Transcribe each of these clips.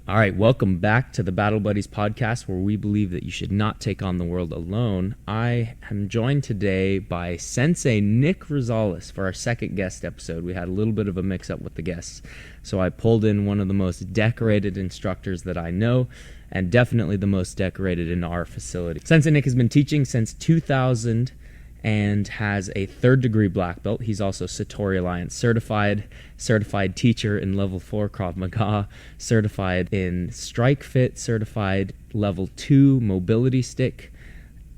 All right, welcome back to the Battle Buddies podcast, where we believe that you should not take on the world alone. I am joined today by Sensei Nick Rosalez for our second guest episode. We had a little bit of a mix-up with the guests, so I pulled in one of the most decorated instructors that I know, and definitely the most decorated in our facility. Sensei Nick has been teaching since 2000 and has a third-degree black belt. He's also Satori Alliance certified teacher in level 4 Krav Maga, certified in Strike Fit, certified level 2 mobility stick,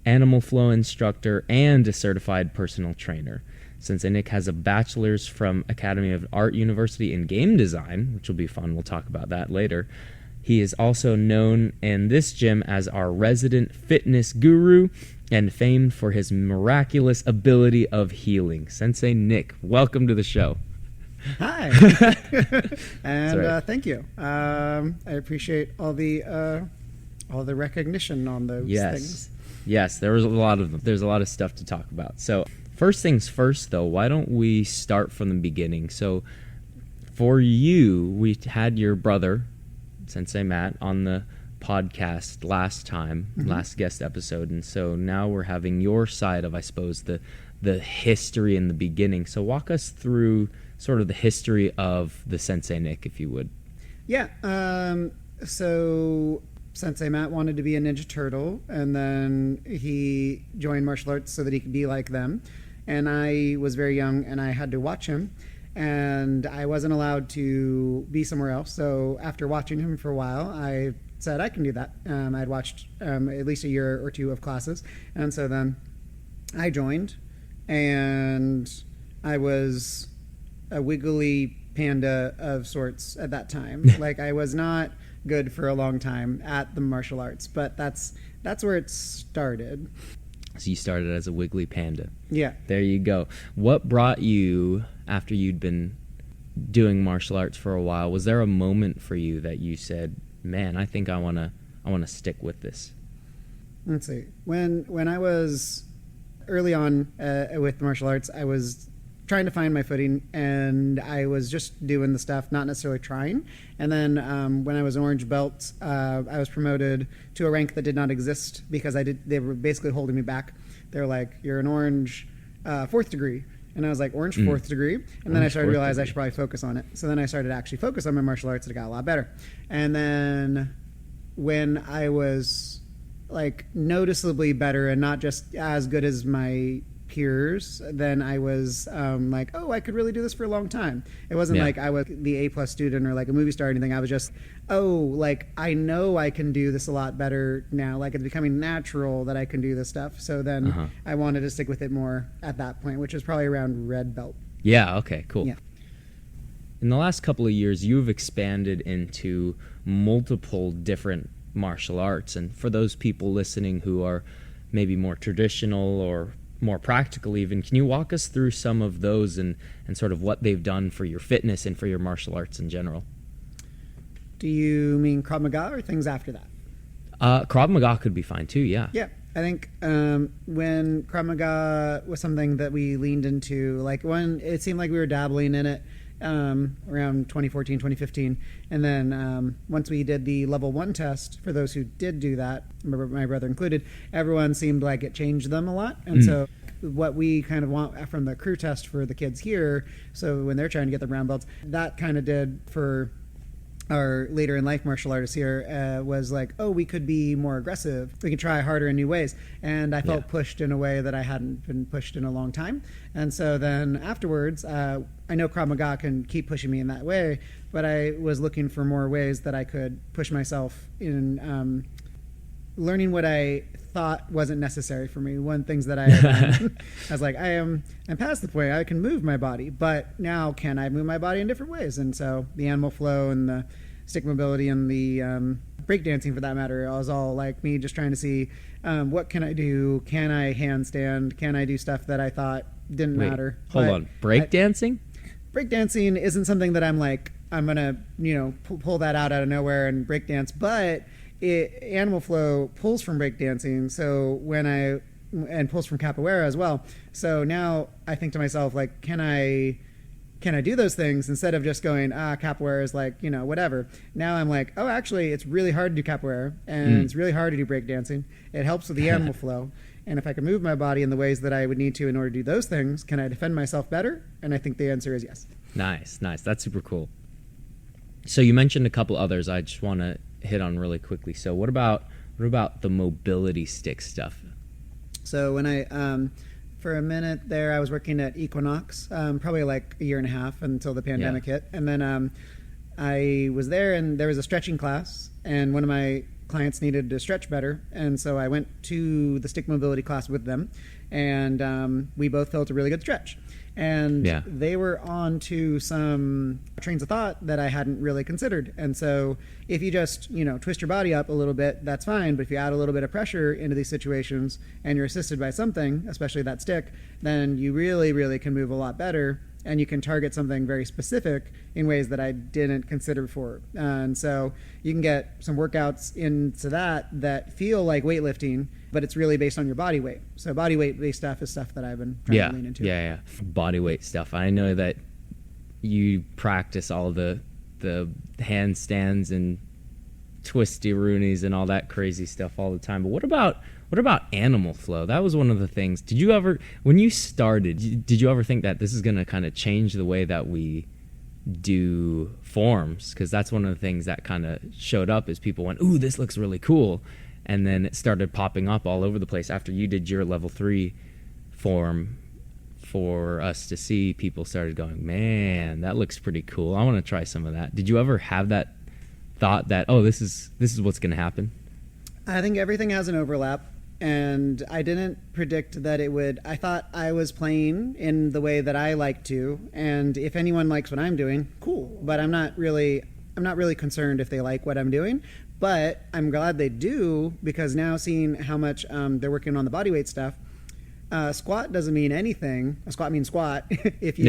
animal flow instructor, and a certified personal trainer. Sensei Nick has a bachelor's from Academy of Art University in game design, which will be fun. We'll talk about that later. He is also known in this gym as our resident fitness guru and famed for his miraculous ability of healing. Sensei Nick, welcome to the show. Hi, and thank you. I appreciate all the recognition on those things. Yes, there was a lot of them. There's a lot of stuff to talk about. So first things first, though, why don't we start from the beginning? So for you, we had your brother, Sensei Matt, on the podcast last guest episode, and so now we're having your side of, I suppose, the history in the beginning. So walk us through sort of the history of the Sensei Nick, if you would. Yeah, so Sensei Matt wanted to be a Ninja Turtle, and then he joined martial arts so that he could be like them, and I was very young and I had to watch him, and I wasn't allowed to be somewhere else. So after watching him for a while, I said I can do that. I'd watched at least a year or two of classes, and so then I joined, and I was a wiggly panda of sorts at that time. Like, I was not good for a long time at the martial arts, but that's where it started. So you started as a wiggly panda. Yeah. There you go. What brought you, after you'd been doing martial arts for a while, was there a moment for you that you said, man, I think I want to stick with this? Let's see. When I was early on with martial arts, I was trying to find my footing, and I was just doing the stuff, not necessarily trying. And then when I was an orange belt, I was promoted to a rank that did not exist because they were basically holding me back. They're like, you're an orange 4th degree. And I was like, orange 4th degree. And then I started to realize I should probably focus on it. So then I started to actually focus on my martial arts, and it got a lot better. And then when I was like noticeably better and not just as good as my peers, then I was like, oh, I could really do this for a long time. It wasn't like I was the A+ student or like a movie star or anything. I was just, like, I know I can do this a lot better now. Like, it's becoming natural that I can do this stuff. So then I wanted to stick with it more at that point, which was probably around red belt. Yeah, okay, cool. Yeah. In the last couple of years, you've expanded into multiple different martial arts. And for those people listening who are maybe more traditional or more practical even, can you walk us through some of those and sort of what they've done for your fitness and for your martial arts in general? Do you mean Krav Maga or things after that? Krav Maga could be fine too, yeah. Yeah, I think when Krav Maga was something that we leaned into, like when it seemed like we were dabbling in it around 2014, 2015. And then once we did the level 1 test, for those who did do that, my brother included, everyone seemed like it changed them a lot. And so what we kind of want from the crew test for the kids here, so when they're trying to get the brown belts, that kind of did for our later in life martial artists here, was like, oh, we could be more aggressive. We can try harder in new ways. And I felt pushed in a way that I hadn't been pushed in a long time. And so then afterwards, I know Krav Maga can keep pushing me in that way, but I was looking for more ways that I could push myself in learning what I thought wasn't necessary for me. One things that I was like, I'm past the point I can move my body, but now can I move my body in different ways? And so the animal flow and the stick mobility and the breakdancing, for that matter, was all like me just trying to see what can I do? Can I handstand? Can I do stuff that I thought didn't matter? Hold on, breakdancing? Breakdancing isn't something that I'm like, I'm gonna pull that out of nowhere and breakdance, but animal flow pulls from breakdancing, and pulls from capoeira as well. So now I think to myself, like, can I can I do those things instead of just going, capoeira is like, whatever. Now I'm like, oh, actually, it's really hard to do capoeira, and it's really hard to do breakdancing. It helps with the animal flow. And if I can move my body in the ways that I would need to in order to do those things, can I defend myself better? And I think the answer is yes. Nice. That's super cool. So you mentioned a couple others I just want to hit on really quickly. So what about the mobility stick stuff? So when I... for a minute there, I was working at Equinox, probably like a year and a half until the pandemic hit. And then I was there, and there was a stretching class, and one of my clients needed to stretch better. And so I went to the stick mobility class with them, and we both felt a really good stretch. And they were on to some trains of thought that I hadn't really considered. And so if you just, twist your body up a little bit, that's fine. But if you add a little bit of pressure into these situations and you're assisted by something, especially that stick, then you really, really can move a lot better. And you can target something very specific in ways that I didn't consider before. And so you can get some workouts into that feel like weightlifting, but it's really based on your body weight. So body weight based stuff is stuff that I've been trying to lean into. Yeah. Body weight stuff. I know that you practice all the handstands and twisty-roonies and all that crazy stuff all the time. But what about animal flow? That was one of the things. Did you ever, when you started, did you ever think that this is going to kind of change the way that we do forms? Because that's one of the things that kind of showed up is people went, ooh, this looks really cool. And then it started popping up all over the place after you did your level 3 form for us to see. People started going, man, that looks pretty cool. I want to try some of that. Did you ever have that thought that, oh, this is what's going to happen? I think everything has an overlap. And I didn't predict that it would. I thought I was playing in the way that I like to, and if anyone likes what I'm doing, cool. But I'm not really concerned if they like what I'm doing. But I'm glad they do, because now seeing how much they're working on the bodyweight stuff, squat doesn't mean anything. A squat means squat. if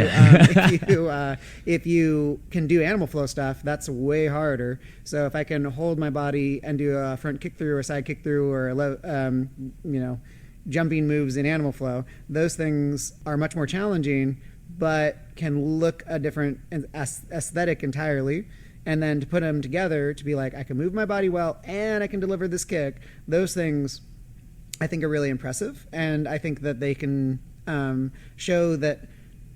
you can do animal flow stuff, that's way harder. So if I can hold my body and do a front kick through or side kick through or jumping moves in animal flow, those things are much more challenging, but can look a different aesthetic entirely. And then to put them together to be like, I can move my body well and I can deliver this kick, those things I think are really impressive. And I think that they can show that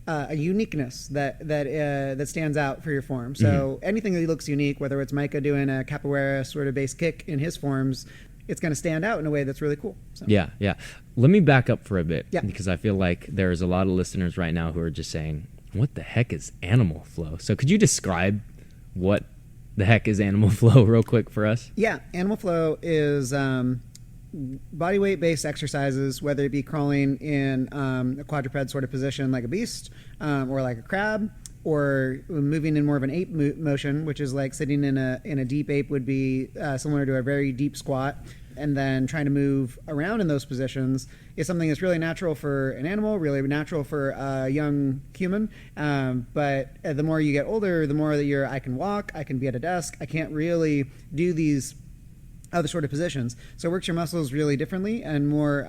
a uniqueness that stands out for your form. So anything that looks unique, whether it's Micah doing a capoeira sort of base kick in his forms, it's going to stand out in a way that's really cool. So. Yeah. Let me back up for a bit, because I feel like there's a lot of listeners right now who are just saying, what the heck is animal flow? So could you describe what the heck is animal flow real quick for us? Yeah, animal flow is body weight based exercises, whether it be crawling in a quadruped sort of position like a beast or like a crab, or moving in more of an ape motion, which is like sitting in a deep ape would be similar to a very deep squat, and then trying to move around in those positions is something that's really natural for an animal, really natural for a young human. But the more you get older, the more that I can walk, I can be at a desk, I can't really do these other sort of positions. So it works your muscles really differently, and more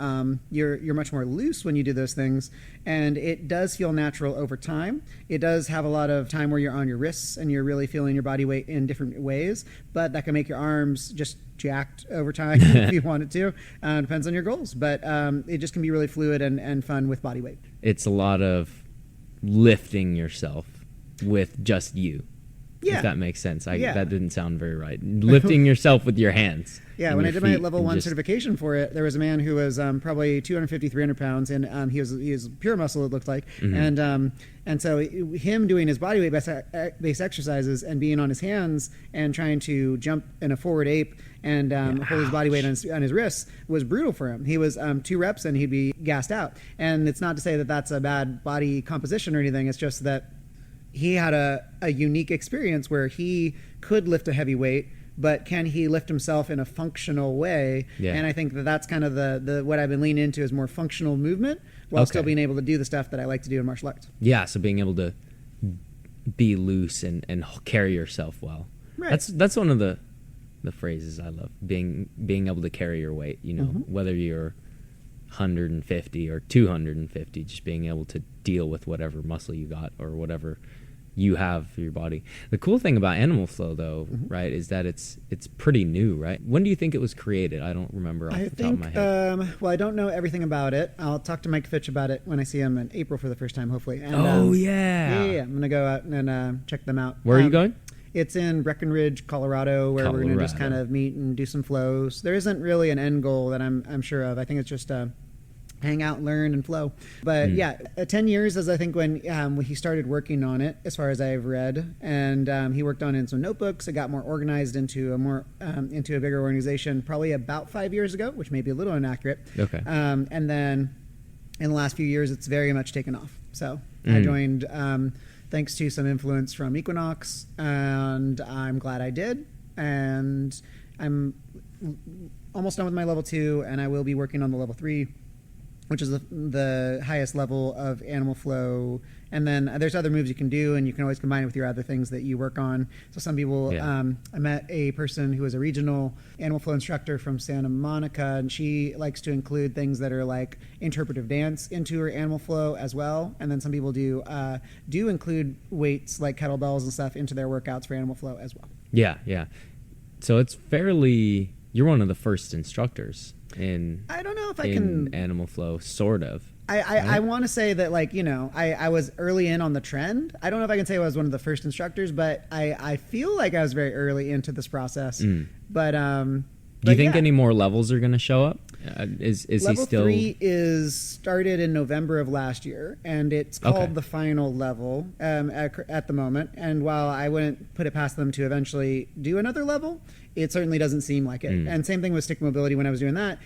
you're much more loose when you do those things, and it does feel natural over time. It does have a lot of time where you're on your wrists and you're really feeling your body weight in different ways, but that can make your arms just jacked over time if you want it to. Depends on your goals, but it just can be really fluid and fun with body weight. It's a lot of lifting yourself with just you. Yeah. If that makes sense. That didn't sound very right. Lifting yourself with your hands. Yeah, when I did my level 1 certification for it, there was a man who was probably 250, 300 pounds, and he was pure muscle, it looked like. And so him doing his body weight based exercises and being on his hands and trying to jump in a forward ape and hold his body weight on his wrists was brutal for him. He was 2 reps and he'd be gassed out. And it's not to say that that's a bad body composition or anything. It's just that he had a unique experience where he could lift a heavy weight, but can he lift himself in a functional way? Yeah. And I think that's kind of the what I've been leaning into is more functional movement while still being able to do the stuff that I like to do in martial arts. Yeah, so being able to be loose and carry yourself well. Right. That's one of the phrases I love, being able to carry your weight, whether you're 150 or 250, just being able to deal with whatever muscle you got or whatever you have for your body. The cool thing about Animal Flow, though, right, is that it's pretty new, right? When do you think it was created? I don't remember off the top of my head. Well, I don't know everything about it. I'll talk to Mike Fitch about it when I see him in April for the first time, hopefully. And, yeah. I'm going to go out and check them out. Where are you going? It's in Breckenridge, Colorado, where we're going to just kind of meet and do some flows. There isn't really an end goal that I'm sure of. I think it's just hang out, learn, and flow. But 10 years is I think when he started working on it, as far as I've read, and he worked on it in some notebooks. It got more organized into a bigger organization probably about 5 years ago, which may be a little inaccurate. Okay. And then in the last few years, it's very much taken off. So I joined thanks to some influence from Equinox, and I'm glad I did. And I'm almost done with my level 2, and I will be working on the level 3, which is the highest level of Animal Flow. And then there's other moves you can do, and you can always combine it with your other things that you work on. So some people, I met a person who was a regional Animal Flow instructor from Santa Monica, and she likes to include things that are like interpretive dance into her Animal Flow as well. And then some people do include weights like kettlebells and stuff into their workouts for Animal Flow as well. Yeah. So it's you're one of the first instructors in I don't know if I can Animal Flow, sort of. I want to say that, like, I was early in on the trend. I don't know if I can say I was one of the first instructors, but I feel like I was very early into this process. But do you think any more levels are going to show up? Is he still? Level 3 is started in November of last year, and it's called the final level at the moment. And while I wouldn't put it past them to eventually do another level, it certainly doesn't seem like it. And same thing with stick mobility. When I was doing that,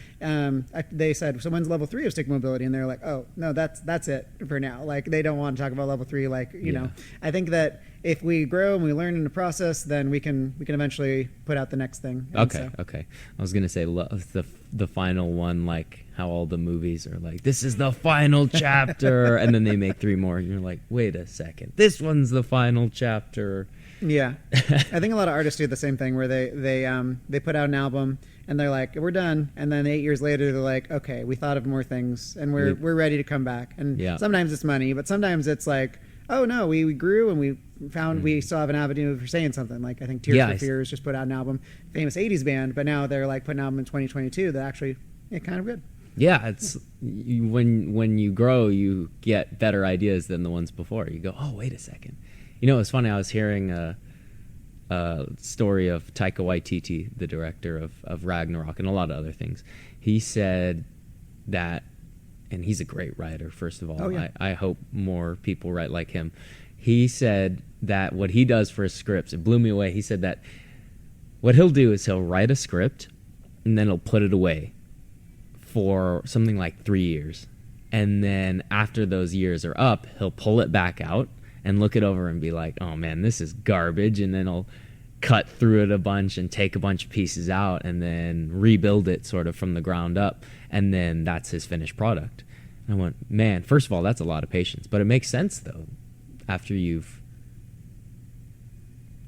they said, so when's level 3 of stick mobility? And they're like, oh, no, that's it for now. Like, they don't want to talk about level 3. Like, you know, I think that if we grow and we learn in the process, then we can eventually put out the next thing. And Okay. I was going to say the final one, like how all the movies are like, this is the final chapter. And then they make 3 more. And you're like, wait a second. This one's the final chapter. Yeah, I think a lot of artists do the same thing where they put out an album and they're like, we're done, and then 8 years later they're like, okay, we thought of more things and we're ready to come back. And sometimes it's money, but sometimes it's like, oh no, we grew and we found we still have an avenue for saying something. Like I think Tears for Fears just put out an album, famous 80s band, but now they're like putting an album in 2022 that actually kind of good. Yeah, it's when you grow, you get better ideas than the ones before. You go, oh, wait a second. You know, it's funny. I was hearing a story of Taika Waititi, the director of Ragnarok and a lot of other things. He said that, and he's a great writer, first of all. Oh, yeah. I hope more people write like him. He said that what he does for his scripts, it blew me away. He said that what he'll do is he'll write a script and then he'll put it away for something like 3 years. And then after those years are up, he'll pull it back out and look it over and be like, oh man, this is garbage. And then he'll cut through it a bunch and take a bunch of pieces out and then rebuild it sort of from the ground up. And then that's his finished product. And I went, man, first of all, that's a lot of patience. But it makes sense, though. After you've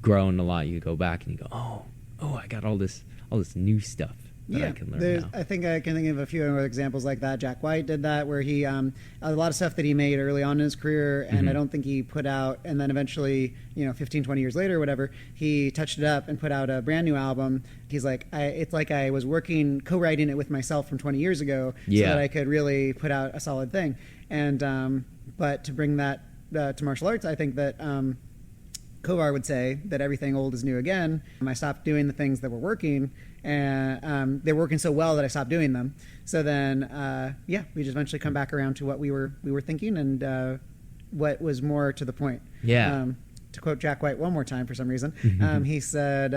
grown a lot, you go back and you go, oh, I got all this new stuff that I can learn now. I think I can think of a few other examples like that. Jack White did that, where he a lot of stuff that he made early on in his career, and I don't think he put out, and then eventually, 15, 20 years later or whatever, he touched it up and put out a brand new album. He's like, it's like I was co-writing it with myself from 20 years ago, so that I could really put out a solid thing. And but to bring that to martial arts, I think that Kovar would say that everything old is new again. I stopped doing the things that were working, and they were working so well that I stopped doing them. So then, we just eventually come back around to what we were thinking and what was more to the point. Yeah. To quote Jack White one more time for some reason, he said,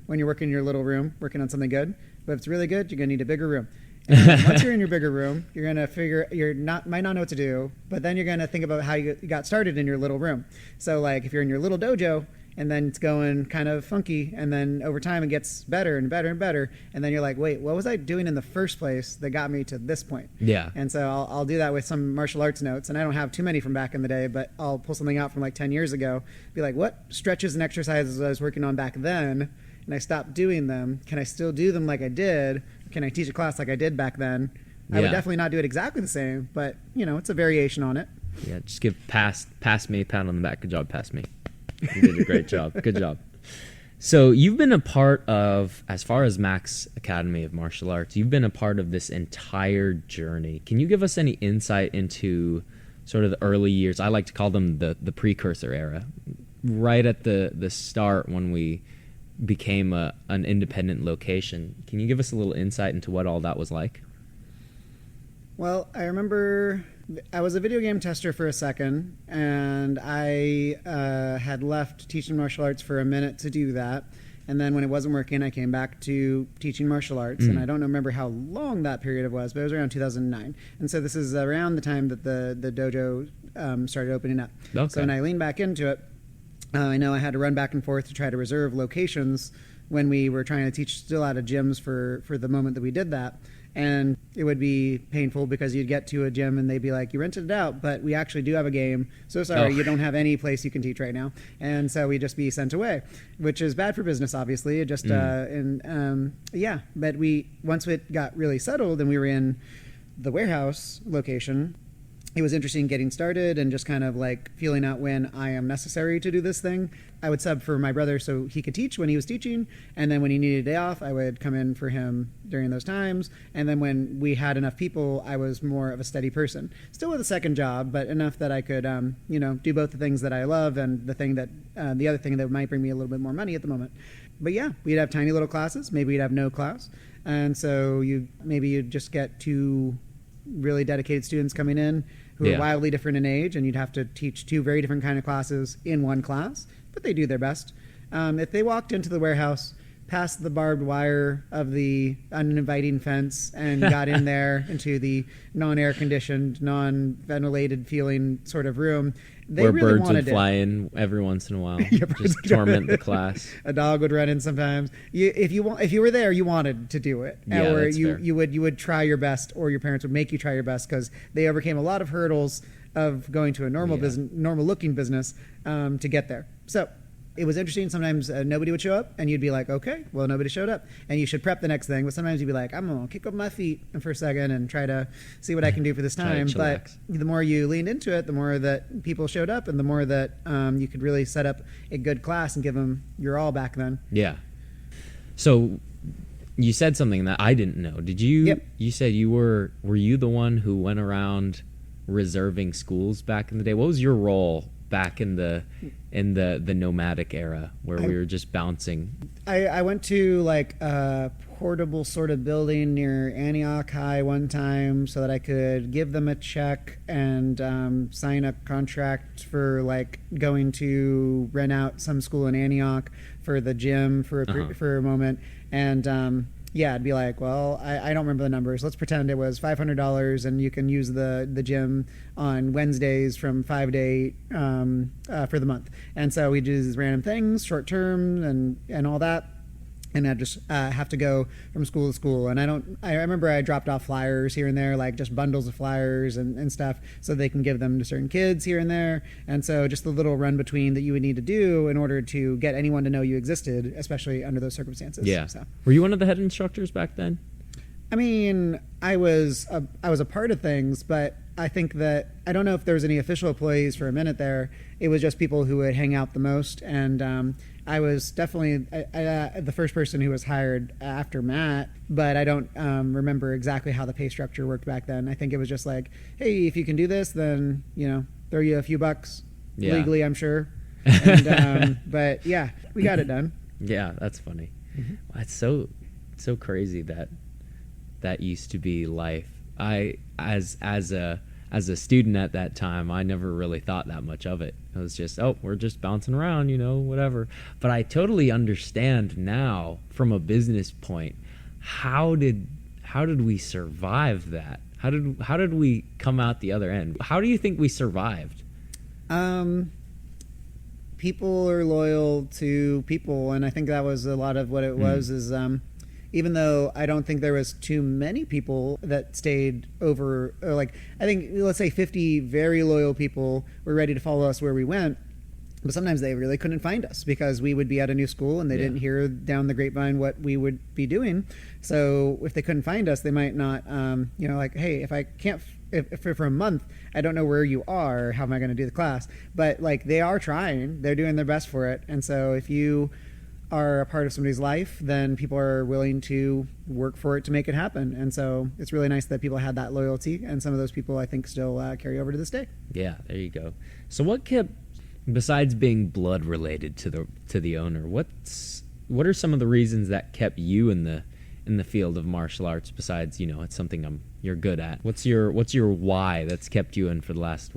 when you're working in your little room, working on something good, but if it's really good, you're going to need a bigger room. And once you're in your bigger room, you're going to might not know what to do, but then you're going to think about how you got started in your little room. So like if you're in your little dojo and then it's going kind of funky, and then over time it gets better and better and better, and then you're like, wait, what was I doing in the first place that got me to this point? Yeah. And so I'll do that with some martial arts notes, and I don't have too many from back in the day, but I'll pull something out from like 10 years ago, be like, what stretches and exercises I was working on back then, and I stopped doing them. Can I still do them like I did? Can I teach a class like I did back then? I would definitely not do it exactly the same, but it's a variation on it. Yeah, just give pass me a pat on the back. Good job, pass me. You did a great job. Good job. So you've been a part of, as far as Max Academy of Martial Arts, you've been a part of this entire journey. Can you give us any insight into sort of the early years? I like to call them the precursor era, right at the start when we became an independent location. Can you give us a little insight into what all that was like? Well, I remember I was a video game tester for a second, and I had left teaching martial arts for a minute to do that. And then when it wasn't working, I came back to teaching martial arts. And I don't remember how long that period was, but it was around 2009. And so this is around the time that the dojo started opening up. Okay. So when I leaned back into it, I know I had to run back and forth to try to reserve locations when we were trying to teach still out of gyms for the moment that we did that. And it would be painful because you'd get to a gym and they'd be like, you rented it out, but we actually do have a game. So sorry, you don't have any place you can teach right now. And so we'd just be sent away, which is bad for business, obviously. It just, yeah. But once it got really settled and we were in the warehouse location, it was interesting getting started and just kind of like feeling out when I am necessary to do this thing. I would sub for my brother so he could teach when he was teaching, and then when he needed a day off, I would come in for him during those times. And then when we had enough people, I was more of a steady person, still with a second job, but enough that I could, do both the things that I love and the other thing that might bring me a little bit more money at the moment. But yeah, we'd have tiny little classes. Maybe we'd have no class, and so you'd just get two really dedicated students coming in who are wildly different in age, and you'd have to teach two very different kind of classes in one class, but they do their best. If they walked into the warehouse, past the barbed wire of the uninviting fence, and got in there into the non-air conditioned, non-ventilated feeling sort of room, they where really birds wanted would fly in every once in a while, Yeah, just torment the class. A dog would run in sometimes. If you were there, you wanted to do it, Yeah, or that's fair. you would try your best, or your parents would make you try your best because they overcame a lot of hurdles of going to a normal looking business to get there. So it was interesting. Sometimes nobody would show up, and you'd be like, okay, well, nobody showed up, and you should prep the next thing. But sometimes you'd be like, I'm gonna kick up my feet for a second and try to see what I can do for this time. But the more you leaned into it, the more that people showed up, and the more that you could really set up a good class and give them your all back then. Yeah. So you said something that I didn't know. Did you? Yep. You said were you the one who went around reserving schools back in the day? What was your role back in the nomadic era where we were just bouncing? I went to like a portable sort of building near Antioch High one time so that I could give them a check and sign a contract for like going to rent out some school in Antioch for the gym for a moment. And yeah, I'd be like, well, I don't remember the numbers. Let's pretend it was $500 and you can use the gym on Wednesdays from 5 to 8 for the month. And so we do these random things, short term and all that. And I just have to go from school to school. And I remember I dropped off flyers here and there, like just bundles of flyers and stuff, so they can give them to certain kids here and there. And so just the little run between that you would need to do in order to get anyone to know you existed, especially under those circumstances. Yeah. So. Were you one of the head instructors back then? I mean, I was a part of things, but I think that I don't know if there was any official employees for a minute there. It was just people who would hang out the most, and I was definitely the first person who was hired after Matt, but I don't remember exactly how the pay structure worked back then. I think it was just like, hey, if you can do this, then throw you a few bucks legally, I'm sure. And, but yeah, we got it done. Yeah, that's funny. Mm-hmm. That's so crazy that used to be life. As a student at that time, I never really thought that much of it. It was just, we're just bouncing around, whatever. But I totally understand now from a business point, how did we survive that? How did we come out the other end? How do you think we survived? People are loyal to people, and I think that was a lot of what it was. Is even though I don't think there was too many people that stayed over, I think, let's say 50 very loyal people were ready to follow us where we went, but sometimes they really couldn't find us because we would be at a new school and they didn't hear down the grapevine what we would be doing. So if they couldn't find us, they might not, hey, if I can't if for a month, I don't know where you are. How am I going to do the class? But like they are trying, they're doing their best for it. And so if you are a part of somebody's life, then people are willing to work for it to make it happen. And so it's really nice that people had that loyalty, and some of those people I think still carry over to this day. Yeah, there you go. So what kept, besides being blood related to the owner, what are some of the reasons that kept you in the field of martial arts, besides, it's something you're good at? What's your why that's kept you in for the last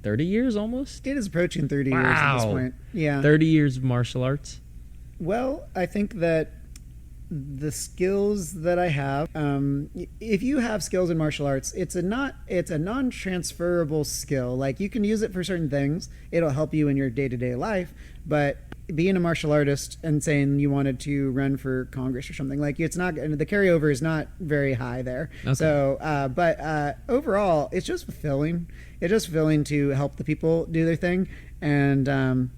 30 years almost? It is approaching 30 wow. years at this point. Yeah. 30 years of martial arts? Well, I think that the skills that I have, if you have skills in martial arts, it's a non-transferable skill. Like you can use it for certain things. It'll help you in your day-to-day life, but being a martial artist and saying you wanted to run for Congress or something, like it's not, the carryover is not very high there. Okay. So, but overall, it's just fulfilling. It's just fulfilling to help the people do their thing. And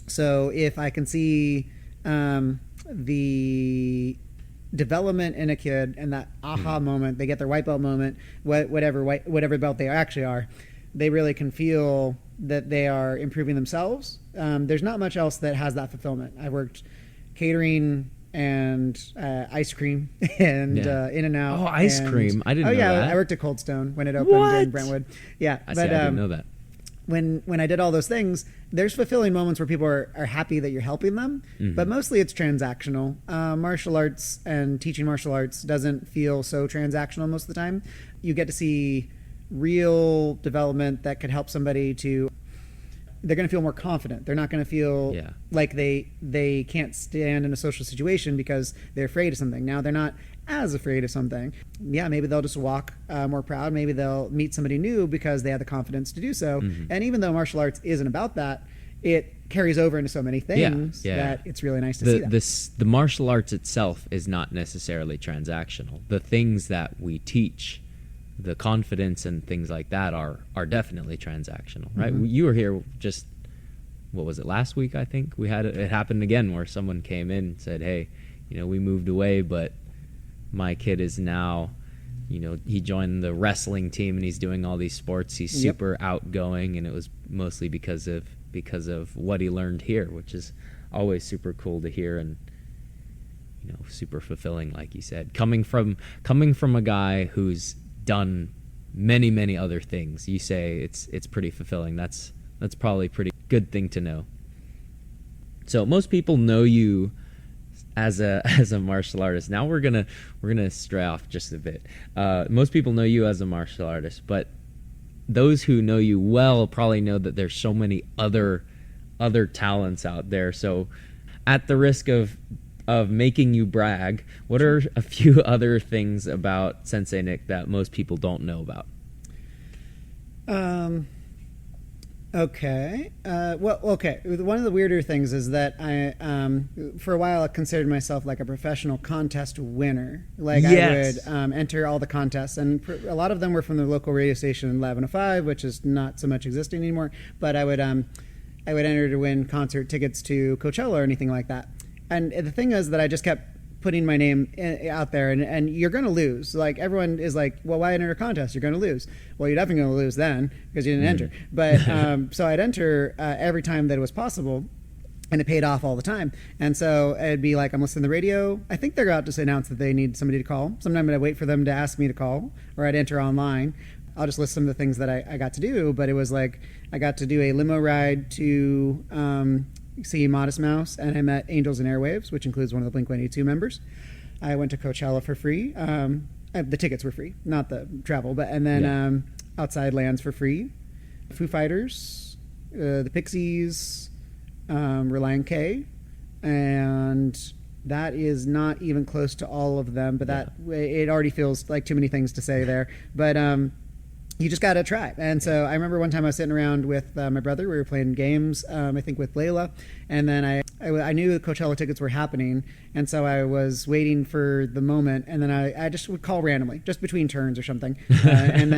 so if I can see the development in a kid and that aha moment, they get their white belt moment, whatever belt they actually are, they really can feel that they are improving themselves. There's not much else that has that fulfillment. I worked catering and ice cream and In-N-Out. Oh, ice cream! I didn't know that. I worked at Cold Stone when it opened in Brentwood. Yeah, I didn't know that. When I did all those things, there's fulfilling moments where people are happy that you're helping them, but mostly it's transactional. Martial arts and teaching martial arts doesn't feel so transactional most of the time. You get to see real development that could help somebody they're going to feel more confident. They're not going to feel like they can't stand in a social situation because they're afraid of something. Now they're not as afraid of something. Yeah, maybe they'll just walk more proud. Maybe they'll meet somebody new because they have the confidence to do so. And even though martial arts isn't about that, it carries over into so many things that it's really nice to see that. The martial arts itself is not necessarily transactional. The things that we teach, the confidence and things like that are definitely transactional, right? You were here just, what was it, last week, I think? It happened again where someone came in and said, hey, we moved away, but my kid is now, he joined the wrestling team and he's doing all these sports. He's super outgoing, and it was mostly because of what he learned here, which is always super cool to hear and super fulfilling, like you said. Coming from a guy who's done many other things, you say it's pretty fulfilling. That's probably a pretty good thing to know. So most people know you as a martial artist. Now we're gonna stray off just a bit. Most people know you as a martial artist, but those who know you well probably know that there's so many other talents out there. So at the risk of making you brag, what are a few other things about Sensei Nick that most people don't know about? Okay. One of the weirder things is that I, for a while, I considered myself like a professional contest winner. Like I would enter all the contests, and a lot of them were from the local radio station 1105, which is not so much existing anymore. But I would enter to win concert tickets to Coachella or anything like that. And the thing is that I just kept putting my name out there, and you're going to lose. Like everyone is like, well, why enter a contest? You're going to lose. Well, you're definitely going to lose then because you didn't enter. But so I'd enter every time that it was possible, and it paid off all the time. And so it'd be like, I'm listening to the radio. I think they're about to announce that they need somebody to call. Sometimes I'd wait for them to ask me to call, or I'd enter online. I'll just list some of the things that I got to do. But it was like I got to do a limo ride to see Modest Mouse, and I met Angels and Airwaves, which includes one of the Blink-182 members. I went to Coachella for free. The tickets were free, not the travel, and then Outside Lands for free. Foo Fighters, the Pixies, Reliant K, and that is not even close to all of them, but it already feels like too many things to say there. But you just got to try. And so I remember one time I was sitting around with my brother. We were playing games, I think with Layla. And then I knew the Coachella tickets were happening. And so I was waiting for the moment. And then I just would call randomly, just between turns or something. And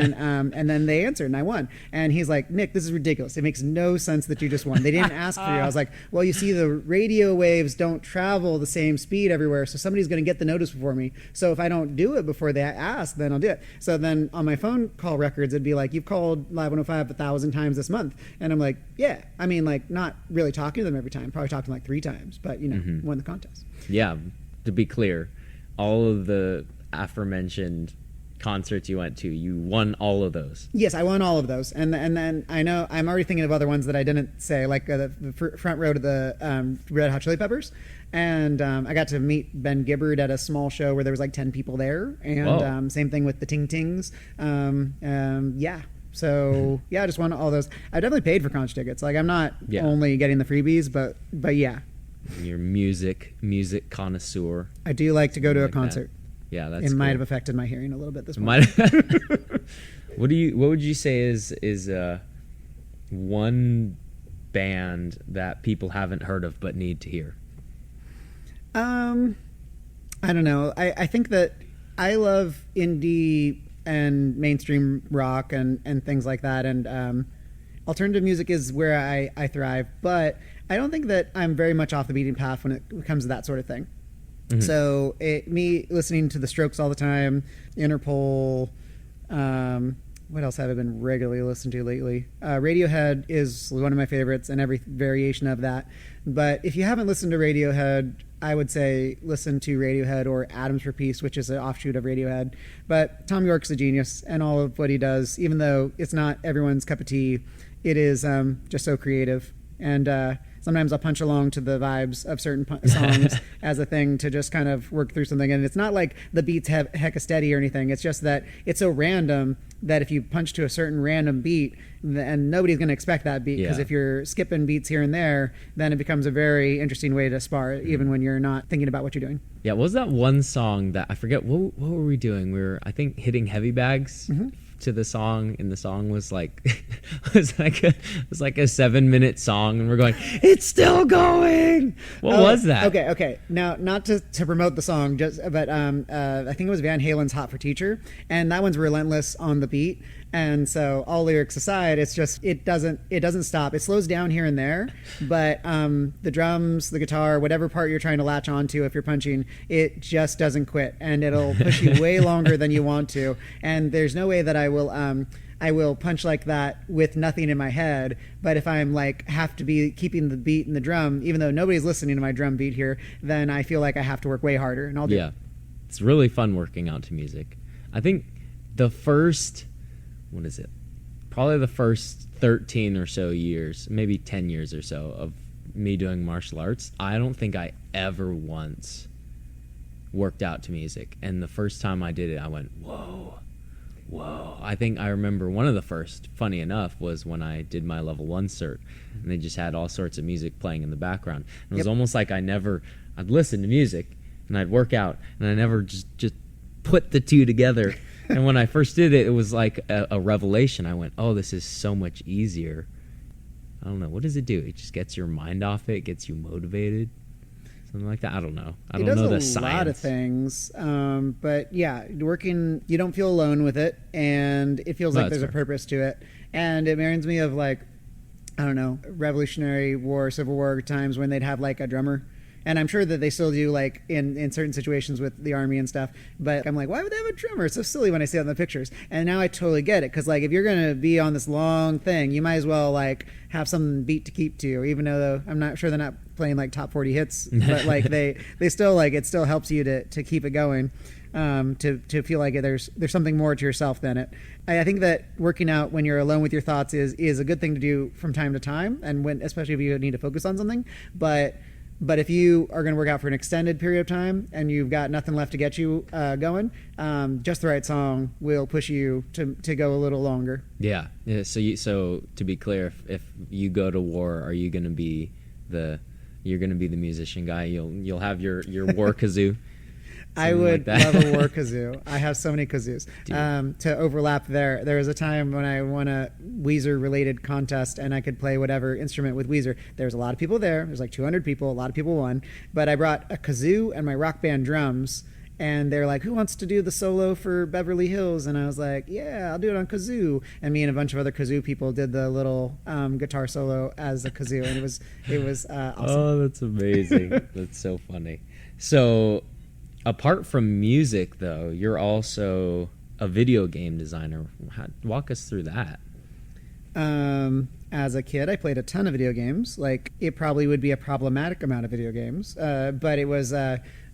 then they answered and I won. And he's like, Nick, this is ridiculous. It makes no sense that you just won. They didn't ask for you. I was like, well, you see, the radio waves don't travel the same speed everywhere. So somebody's going to get the notice before me. So if I don't do it before they ask, then I'll do it. So then on my phone call records, it'd be like, you've called Live 105 1,000 times this month. And I'm like, yeah. I mean, like, not really talking to them every time, probably talking like 3 times, but, you know, won the contest. Yeah. To be clear, all of the aforementioned concerts you went to, you won all of those. Yes, I won all of those. And then I know I'm already thinking of other ones that I didn't say, like the front row to the Red Hot Chili Peppers. And I got to meet Ben Gibbard at a small show where there was like 10 people there. And same thing with the Ting Tings. Yeah. So, yeah, I just won all those. I definitely paid for concert tickets. Like, I'm not only getting the freebies, but yeah. You're music connoisseur. I do like to go to a concert. That. Yeah, that's It cool. might have affected my hearing a little bit this morning. What would you say is one band that people haven't heard of but need to hear? I don't know. I think that I love indie and mainstream rock and things like that, and alternative music is where I thrive, but I don't think that I'm very much off the beaten path when it comes to that sort of thing. Mm-hmm. So me listening to The Strokes all the time, Interpol, what else have I been regularly listening to lately? Radiohead is one of my favorites, and every variation of that. But if you haven't listened to Radiohead, I would say listen to Radiohead or Atoms for Peace, which is an offshoot of Radiohead. But Tom York's a genius, and all of what he does, even though it's not everyone's cup of tea, it is just so creative. And sometimes I'll punch along to the vibes of certain songs as a thing to just kind of work through something. And it's not like the beats have hecka steady or anything. It's just that it's so random that if you punch to a certain random beat, and nobody's going to expect that beat, because if you're skipping beats here and there, then it becomes a very interesting way to spar, even when you're not thinking about what you're doing. Yeah, what was that one song that I forget? What were we doing? We were, I think, hitting heavy bags to the song, and the song was like it was like a 7-minute song, and we're going, it's still going. What was that? Okay. Now, not to promote the song, but I think it was Van Halen's "Hot for Teacher," and that one's relentless on the beat. And so, all lyrics aside, it's just it doesn't stop. It slows down here and there, but the drums, the guitar, whatever part you're trying to latch onto, if you're punching, it just doesn't quit, and it'll push you way longer than you want to. And there's no way that I will punch like that with nothing in my head. But if I'm like have to be keeping the beat in the drum, even though nobody's listening to my drum beat here, then I feel like I have to work way harder, and I'll do it. It's really fun working out to music. I think the first, what is it? Probably the first 13 or so years, maybe 10 years or so of me doing martial arts, I don't think I ever once worked out to music. And the first time I did it, I went, whoa. I think I remember one of the first, funny enough, was when I did my level 1 cert, and they just had all sorts of music playing in the background. And it was almost like I'd listen to music and I'd work out, and I never just put the two together. And when I first did it, it was like a revelation. I went, oh, this is so much easier. I don't know. What does it do? It just gets your mind off it, gets you motivated. Something like that. I don't know. I don't know the science. It does a lot of things. But yeah, working, you don't feel alone with it. And it feels like there's a purpose to it. And it reminds me of like, I don't know, Revolutionary War, Civil War times when they'd have like a drummer. And I'm sure that they still do, like, in certain situations with the army and stuff. But I'm like, why would they have a drummer? It's so silly when I see it on the pictures. And now I totally get it. Because, like, if you're going to be on this long thing, you might as well, like, have some beat to keep to. Even though I'm not sure they're not playing, like, top 40 hits. But, like, they still, like, it still helps you to keep it going. To feel like there's something more to yourself than it. I think that working out when you're alone with your thoughts is a good thing to do from time to time. And especially if you need to focus on something. But if you are going to work out for an extended period of time and you've got nothing left to get you going, just the right song will push you to go a little longer. Yeah. So to be clear, if you go to war, are you going to be the musician guy? You'll have your war kazoo. I Something would like that. love a war kazoo. I have so many kazoos. To overlap there was a time when I won a Weezer-related contest, and I could play whatever instrument with Weezer. There was a lot of people there. There's like 200 people. A lot of people won. But I brought a kazoo and my Rock Band drums, and they're like, who wants to do the solo for Beverly Hills? And I was like, yeah, I'll do it on kazoo. And me and a bunch of other kazoo people did the little guitar solo as a kazoo, and it was awesome. Oh, that's amazing. That's so funny. So, apart from music, though, you're also a video game designer. Walk us through that. As a kid, I played a ton of video games. Like, it probably would be a problematic amount of video games, but it was...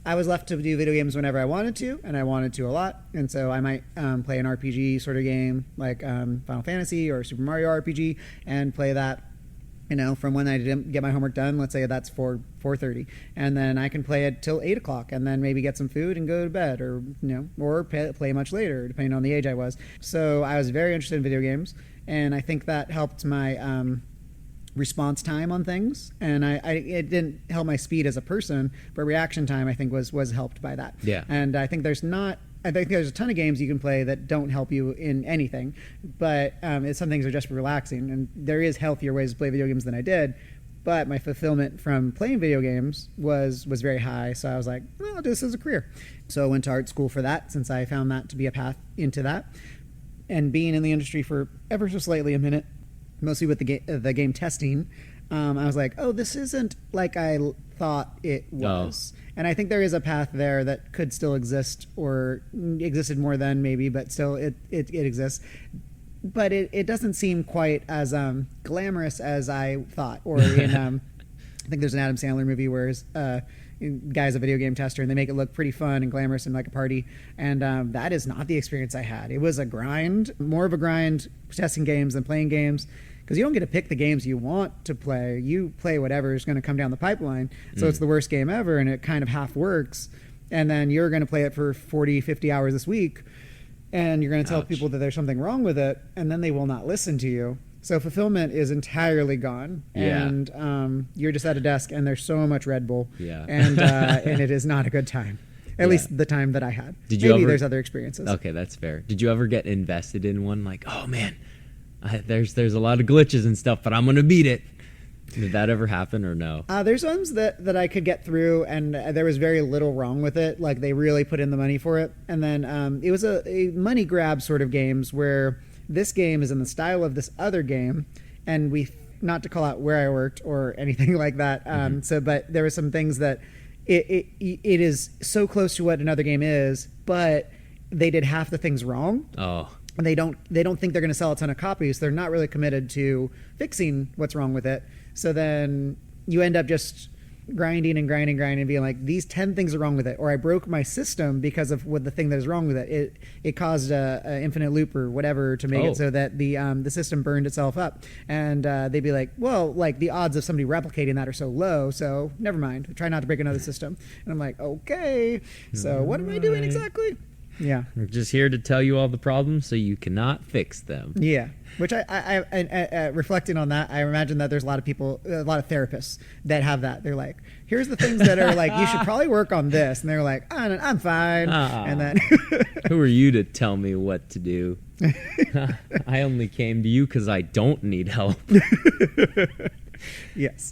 I was left to do video games whenever I wanted to, and I wanted to a lot. And so I might play an RPG sort of game like Final Fantasy or Super Mario RPG, and play that, from when I didn't get my homework done. Let's say that's 4:30, and then I can play it till 8 o'clock, and then maybe get some food and go to bed, or play much later, depending on the age I was. So I was very interested in video games, and I think that helped my response time on things, and it didn't help my speed as a person, but reaction time I think was helped by that. Yeah. And I think there's a ton of games you can play that don't help you in anything, but some things are just relaxing, and there is healthier ways to play video games than I did. But my fulfillment from playing video games was very high, so I was like, well, I'll do this as a career. So I went to art school for that, since I found that to be a path into that. And being in the industry for ever so slightly a minute, mostly with the game testing, I was like, oh, this isn't like I thought it was. Oh. And I think there is a path there that could still exist, or existed more than maybe, but still it exists. But it doesn't seem quite as glamorous as I thought. Or in, I think there's an Adam Sandler movie where guy's a video game tester, and they make it look pretty fun and glamorous and like a party. And that is not the experience I had. It was a grind, more of a grind, testing games than playing games. Because you don't get to pick the games you want to play. You play whatever is going to come down the pipeline. So it's the worst game ever, and it kind of half works. And then you're going to play it for 40, 50 hours this week, and you're going to tell people that there's something wrong with it, and then they will not listen to you. So fulfillment is entirely gone, and you're just at a desk, and there's so much Red Bull, and it is not a good time. At least the time that I had. Maybe there's other experiences. Okay, that's fair. Did you ever get invested in one? Like, oh man, there's a lot of glitches and stuff, but I'm gonna beat it. Did that ever happen or no? There's ones that I could get through, and there was very little wrong with it. Like, they really put in the money for it. And then it was a money grab sort of games, where this game is in the style of this other game, and not to call out where I worked or anything like that. But there were some things that it is so close to what another game is, but they did half the things wrong. Oh. And they don't think they're going to sell a ton of copies. They're not really committed to fixing what's wrong with it. So then you end up just grinding and being like, these 10 things are wrong with it, or I broke my system because of what the thing that is wrong with it. It caused a infinite loop or whatever to make it so that the system burned itself up. And they'd be like, well, like, the odds of somebody replicating that are so low, so never mind. Try not to break another system. And I'm like, okay, so what am I doing exactly? Yeah, we're just here to tell you all the problems so you cannot fix them. Yeah, which I reflecting on that, I imagine that there's a lot of people, a lot of therapists that have that. They're like, here's the things that are like, you should probably work on this, and they're like, I'm fine. And then who are you to tell me what to do? I only came to you because I don't need help. Yes.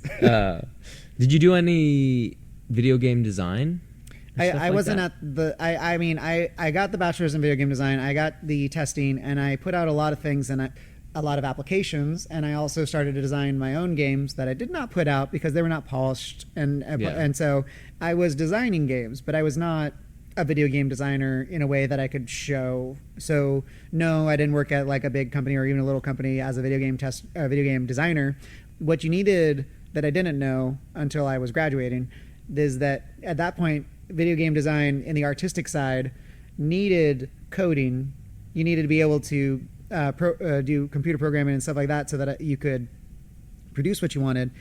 Did you do any video game design? I wasn't at the. I got the bachelor's in video game design. I got the testing, and I put out a lot of things and a lot of applications. And I also started to design my own games that I did not put out because they were not polished. And so I was designing games, but I was not a video game designer in a way that I could show. So no, I didn't work at like a big company or even a little company as a video game designer. What you needed that I didn't know until I was graduating is that at that point, video game design in the artistic side needed coding. You needed to be able to do computer programming and stuff like that so that you could produce what you wanted.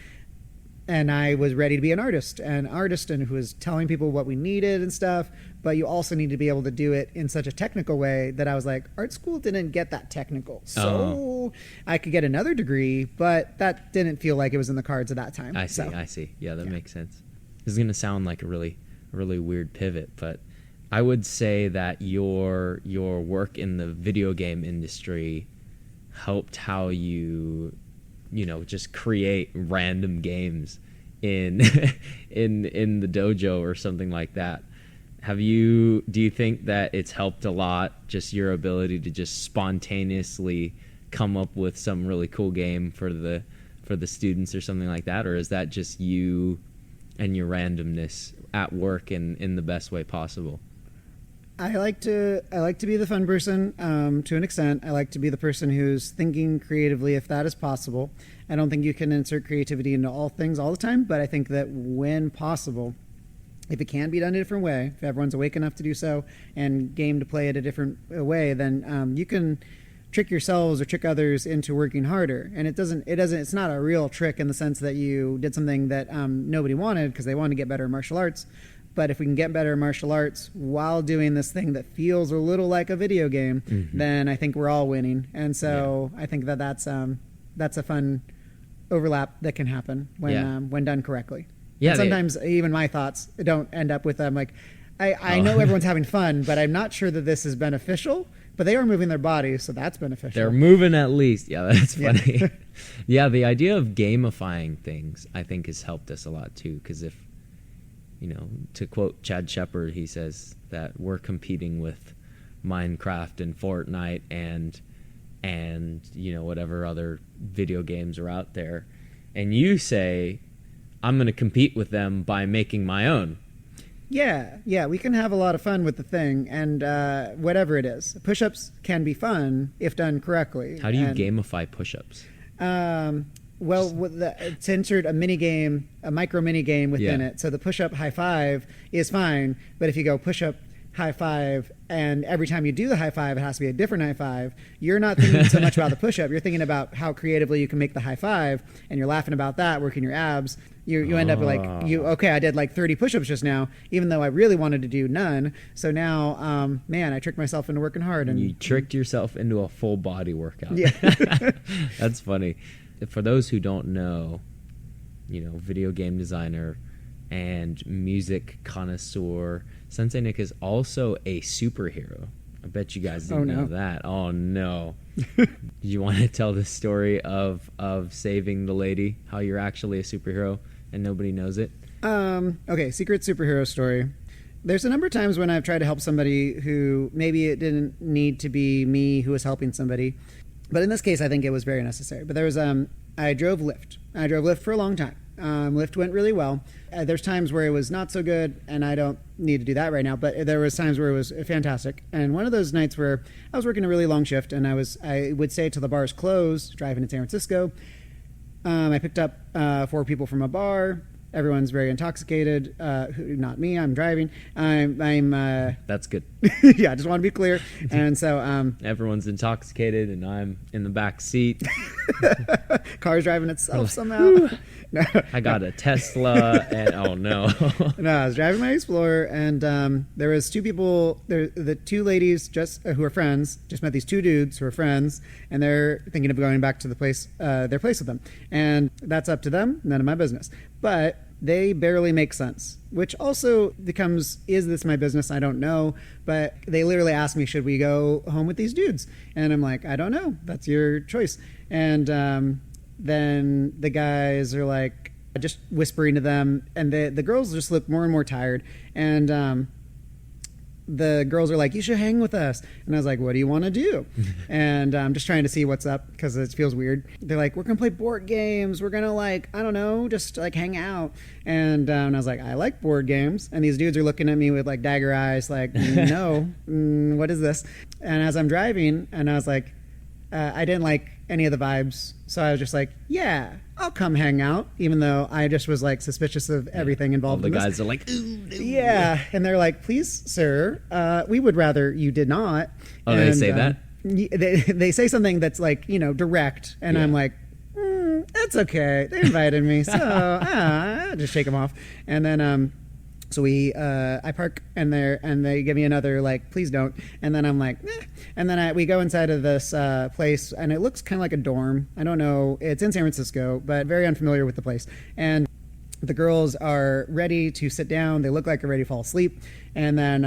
And I was ready to be an artist and who was telling people what we needed and stuff, but you also need to be able to do it in such a technical way that I was like, art school didn't get that technical. So I could get another degree, but that didn't feel like it was in the cards at that time. I see. Yeah, that makes sense. This is going to sound like a really weird pivot, but I would say that your work in the video game industry helped how you just create random games in in the dojo or something like that. Do you think that it's helped a lot, just your ability to just spontaneously come up with some really cool game for the students or something like that? Or is that just you and your randomness at work in the best way possible? I like to be the fun person to an extent. I like to be the person who's thinking creatively, if that is possible. I don't think you can insert creativity into all things all the time, but I think that when possible, if it can be done a different way, if everyone's awake enough to do so and game to play it a different way, then you can trick yourselves or trick others into working harder. And it's not a real trick in the sense that you did something that nobody wanted because they wanted to get better in martial arts. But if we can get better in martial arts while doing this thing that feels a little like a video game, then I think we're all winning. And so I think that's a fun overlap that can happen when done correctly. Yeah. And sometimes even my thoughts don't end up with like, I know everyone's having fun, but I'm not sure that this is beneficial. But they are moving their bodies, so that's beneficial. They're moving at least. Yeah, that's funny. Yeah, the idea of gamifying things, I think, has helped us a lot too. Because if, to quote Chad Shepard, he says that we're competing with Minecraft and Fortnite and whatever other video games are out there, and you say, I'm going to compete with them by making my own. Yeah, we can have a lot of fun with the thing, and whatever it is. Push-ups can be fun if done correctly. How do you gamify push-ups? It's entered a micro mini game within it. So the push-up high five is fine, but if you go push-up high five, and every time you do the high five, it has to be a different high five, you're not thinking so much about the push-up. You're thinking about how creatively you can make the high five, and you're laughing about that, working your abs. You end up like, I did like 30 push-ups just now, even though I really wanted to do none. So now, I tricked myself into working hard. And you tricked yourself into a full body workout. Yeah. That's funny. For those who don't know, video game designer and music connoisseur, Sensei Nick is also a superhero. I bet you guys didn't know that. Oh, no. Do you want to tell the story of saving the lady, how you're actually a superhero and nobody knows it? Okay, secret superhero story. There's a number of times when I've tried to help somebody who maybe it didn't need to be me who was helping somebody. But in this case, I think it was very necessary. But there was, I drove Lyft. I drove Lyft for a long time. Lyft went really well. There's times where it was not so good, and I don't need to do that right now, but there was times where it was fantastic. And one of those nights where I was working a really long shift, and I would say till the bar's closed, driving to San Francisco. I picked up 4 people from a bar. Everyone's very intoxicated. Not me. I'm driving. I'm That's good. Yeah, I just want to be clear. And so everyone's intoxicated, and I'm in the back seat. Car's driving itself somehow. No, I got a Tesla, and oh no. No, I was driving my Explorer, and there was 2 people. The 2 ladies who are friends just met these 2 dudes who are friends, and they're thinking of going back to their place with them. And that's up to them. None of my business. But they barely make sense, which also becomes, is this my business? I don't know. But they literally asked me, should we go home with these dudes? And I'm like, I don't know. That's your choice. And then the guys are like just whispering to them, and the girls just look more and more tired. And the girls are like, you should hang with us. And I was like, what do you want to do? And I'm just trying to see what's up because it feels weird. They're like, we're going to play board games. We're going to I don't know, just hang out. And I was like, I like board games. And these dudes are looking at me with dagger eyes, like, no, what is this? And as I'm driving, and I was like, I didn't like any of the vibes. So I was just like, yeah, I'll come hang out, even though I just was suspicious of everything involved in this. All the guys are like, ooh. Yeah. And they're like, please, sir, we would rather you did not. Oh, and, they say that? They say something that's direct. And I'm like, that's okay. They invited me. So I'll just shake them off. And then, so I park and they give me another please don't. And then I'm like, eh. And then we go inside of this place, and it looks kind of like a dorm. I don't know. It's in San Francisco, but very unfamiliar with the place. And the girls are ready to sit down. They look like they're ready to fall asleep. And then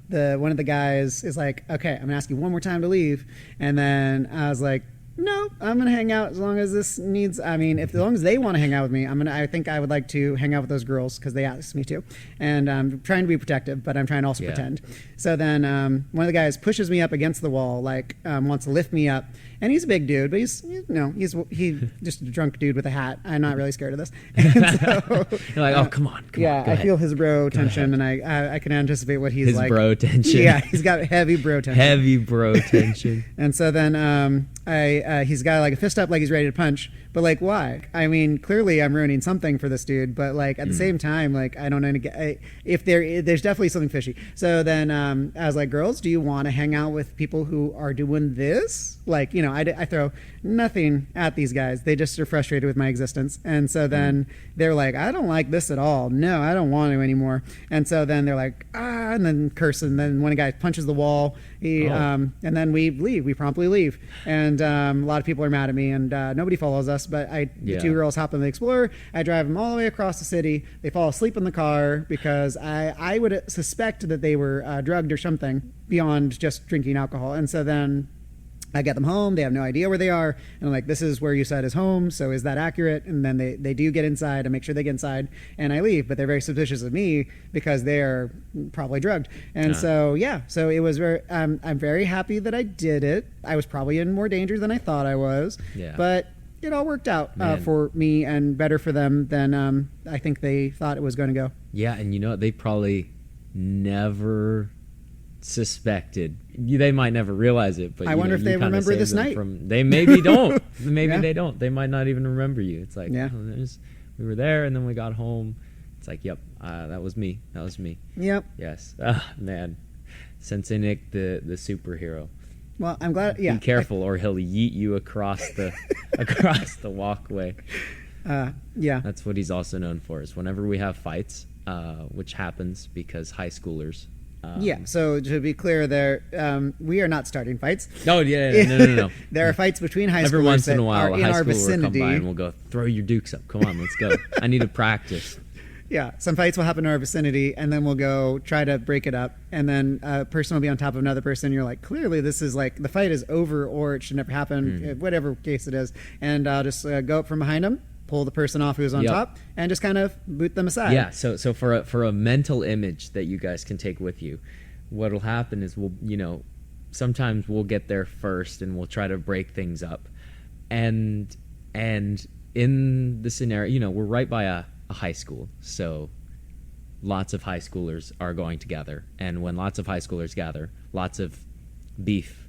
one of the guys is like, okay, I'm going to ask you one more time to leave. And then I was like, no, I'm going to hang out as long as this needs, as long as they want to hang out with me, I think I would like to hang out with those girls because they asked me to. And I'm trying to be protective, but I'm trying to also pretend. So then one of the guys pushes me up against the wall, wants to lift me up. And he's a big dude, but he's just a drunk dude with a hat. I'm not really scared of this. And so, you're like, oh, come on. I feel his bro tension, and I can anticipate what he's like. His bro tension. Yeah, he's got heavy bro tension. Heavy bro tension. And so then he's got like a fist up, like he's ready to punch. But like, why? I mean, clearly I'm ruining something for this dude. But like at the same time, like I don't know if there's definitely something fishy. So then I was like, girls, do you want to hang out with people who are doing this? Like, I throw nothing at these guys. They just are frustrated with my existence. And so then they're like, I don't like this at all. No, I don't want to anymore. And so then they're like, and then curse. And then when a guy punches the wall, and then we leave. We promptly leave. And a lot of people are mad at me, and nobody follows us. But the two girls hop in the Explorer. I drive them all the way across the city. They fall asleep in the car because I would suspect that they were drugged or something beyond just drinking alcohol. And so then I get them home. They have no idea where they are. And I'm like, this is where you said is home. So is that accurate? And then they do get inside. I make sure they get inside and I leave. But they're very suspicious of me because they're probably drugged. And so it was very, I'm very happy that I did it. I was probably in more danger than I thought I was. Yeah. But it all worked out for me and better for them than I think they thought it was going to go. Yeah. And they probably never suspected. They might never realize it, but I wonder if they remember this night. They maybe don't. Maybe they don't. They might not even remember you. It's like, we were there and then we got home. It's like, yep, that was me. That was me. Yep. Yes. Man. Sensei Nick, the superhero. Well, I'm glad. Yeah. Be careful, or he'll yeet you across the walkway. Yeah. That's what he's also known for. Is whenever we have fights, which happens because high schoolers. So to be clear, we are not starting fights. No. There are fights between high schoolers. Every once in a while, a high schooler will come by and we'll go, throw your dukes up. Come on, let's go. I need to practice. Yeah, some fights will happen in our vicinity, and then we'll go try to break it up, and then a person will be on top of another person. You're like, clearly this is like the fight is over, or it should never happen, whatever case it is. And I'll just go up from behind them, pull the person off who's on top, and just kind of boot them aside. Yeah. So for a mental image that you guys can take with you, what'll happen is sometimes we'll get there first, and we'll try to break things up, and in the scenario, we're right by a high school, so lots of high schoolers are going to gather, and when lots of high schoolers gather, lots of beef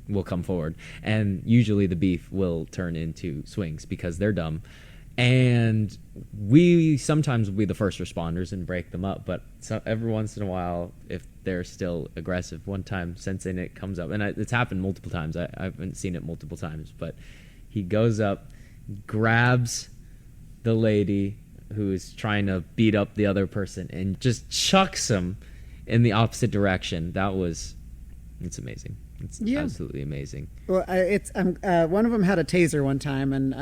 will come forward, and usually the beef will turn into swings because they're dumb, and we sometimes will be the first responders and break them up, but every once in a while, if they're still aggressive, one time Sensei Nick comes up, and it's happened multiple times, I haven't seen it multiple times, but he goes up, grabs the lady who is trying to beat up the other person and just chucks him in the opposite direction. It's amazing. It's absolutely amazing. Well, one of them had a taser one time, and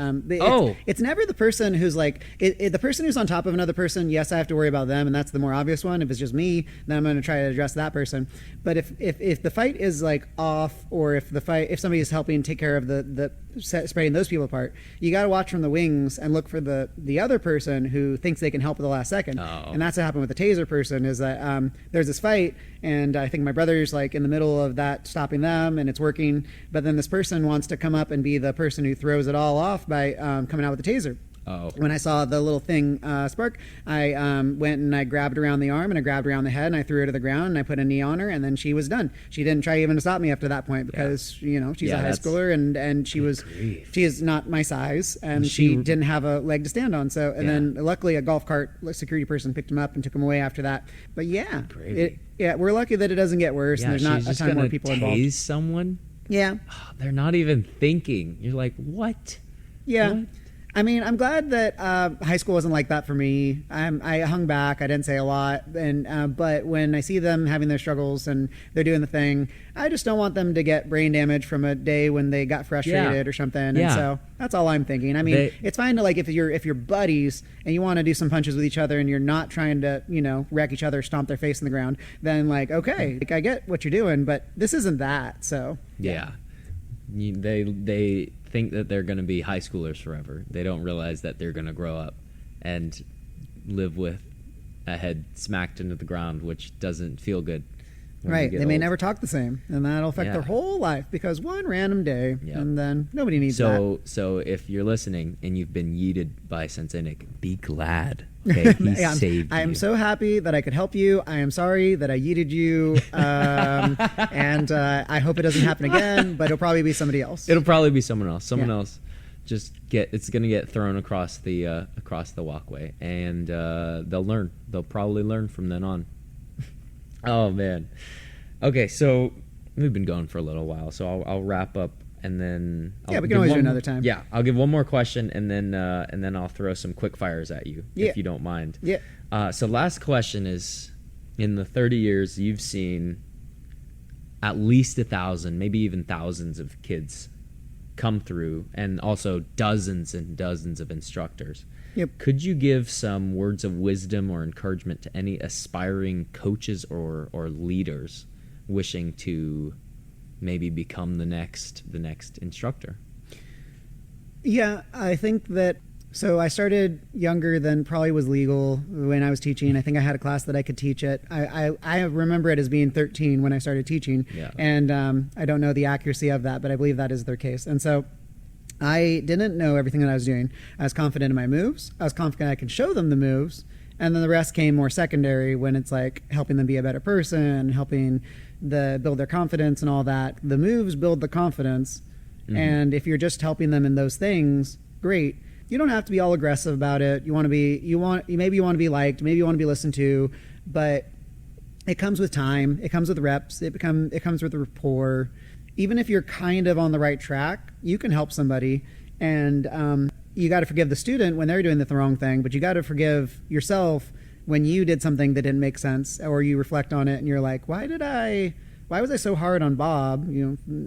it's never the person who's like the person who's on top of another person. Yes, I have to worry about them, and that's the more obvious one. If it's just me, then I'm going to try to address that person. But if the fight is like off, or if somebody is helping take care of the spreading those people apart, you got to watch from the wings and look for the other person who thinks they can help at the last second. And that's what happened with the taser person. Is that there's this fight, and I think my brother's like in the middle of that, stopping them, and it's working, but then this person wants to come up and be the person who throws it all off by coming out with the taser. When I saw the little thing spark, I went and I grabbed around the arm and I grabbed around the head and I threw her to the ground and I put a knee on her, and then she was done. She didn't try even to stop me after that point because she's a high schooler and she is not my size, and she didn't have a leg to stand on. So then luckily a golf cart security person picked him up and took him away after that. But we're lucky that it doesn't get worse and there's not a ton more people involved. Tase someone? Yeah. They're not even thinking. You're like, what? Yeah. What? I mean, I'm glad that high school wasn't like that for me. I hung back. I didn't say a lot, and but when I see them having their struggles and they're doing the thing, I just don't want them to get brain damage from a day when they got frustrated or something. Yeah. And so that's all I'm thinking. I mean, it's fine to like if you're buddies and you want to do some punches with each other and you're not trying to wreck each other, stomp their face in the ground. Then like okay, like, I get what you're doing, but this isn't that. So yeah. They think that they're going to be high schoolers forever. They don't realize that they're going to grow up and live with a head smacked into the ground, which doesn't feel good. Right. They may never talk the same, and that'll affect their whole life because one random day, and then nobody needs that. So if you're listening and you've been yeeted by Sensei Nick, be glad. Okay, he saved you. I am so happy that I could help you. I am sorry that I yeeted you, and I hope it doesn't happen again. But it'll probably be somebody else. It'll probably be someone else. Someone else. It's gonna get thrown across the walkway, and they'll learn. They'll probably learn from then on. Oh man. Okay, so we've been going for a little while, so I'll wrap up and then we can always do another time. Yeah, I'll give one more question and then I'll throw some quick fires at you if you don't mind. Yeah. So last question is, in the 30 years you've seen at least 1,000, maybe even thousands of kids come through, and also dozens and dozens of instructors. Yep. Could you give some words of wisdom or encouragement to any aspiring coaches or leaders wishing to maybe become the next instructor? Yeah, I think that. So I started younger than probably was legal when I was teaching. I think I had a class that I could teach it. I remember it as being 13 when I started teaching, and I don't know the accuracy of that, but I believe that is their case. And so I didn't know everything that I was doing. I was confident in my moves. I was confident I could show them the moves, and then the rest came more secondary when it's like helping them be a better person, helping build their confidence and all that. The moves build the confidence, and if you're just helping them in those things, great. You don't have to be all aggressive about it. Maybe you want to be liked, maybe you want to be listened to, but it comes with time. It comes with reps. It comes with rapport. Even if you're kind of on the right track, you can help somebody, and you got to forgive the student when they're doing the wrong thing, but you got to forgive yourself when you did something that didn't make sense, or you reflect on it and you're like, why was I so hard on Bob?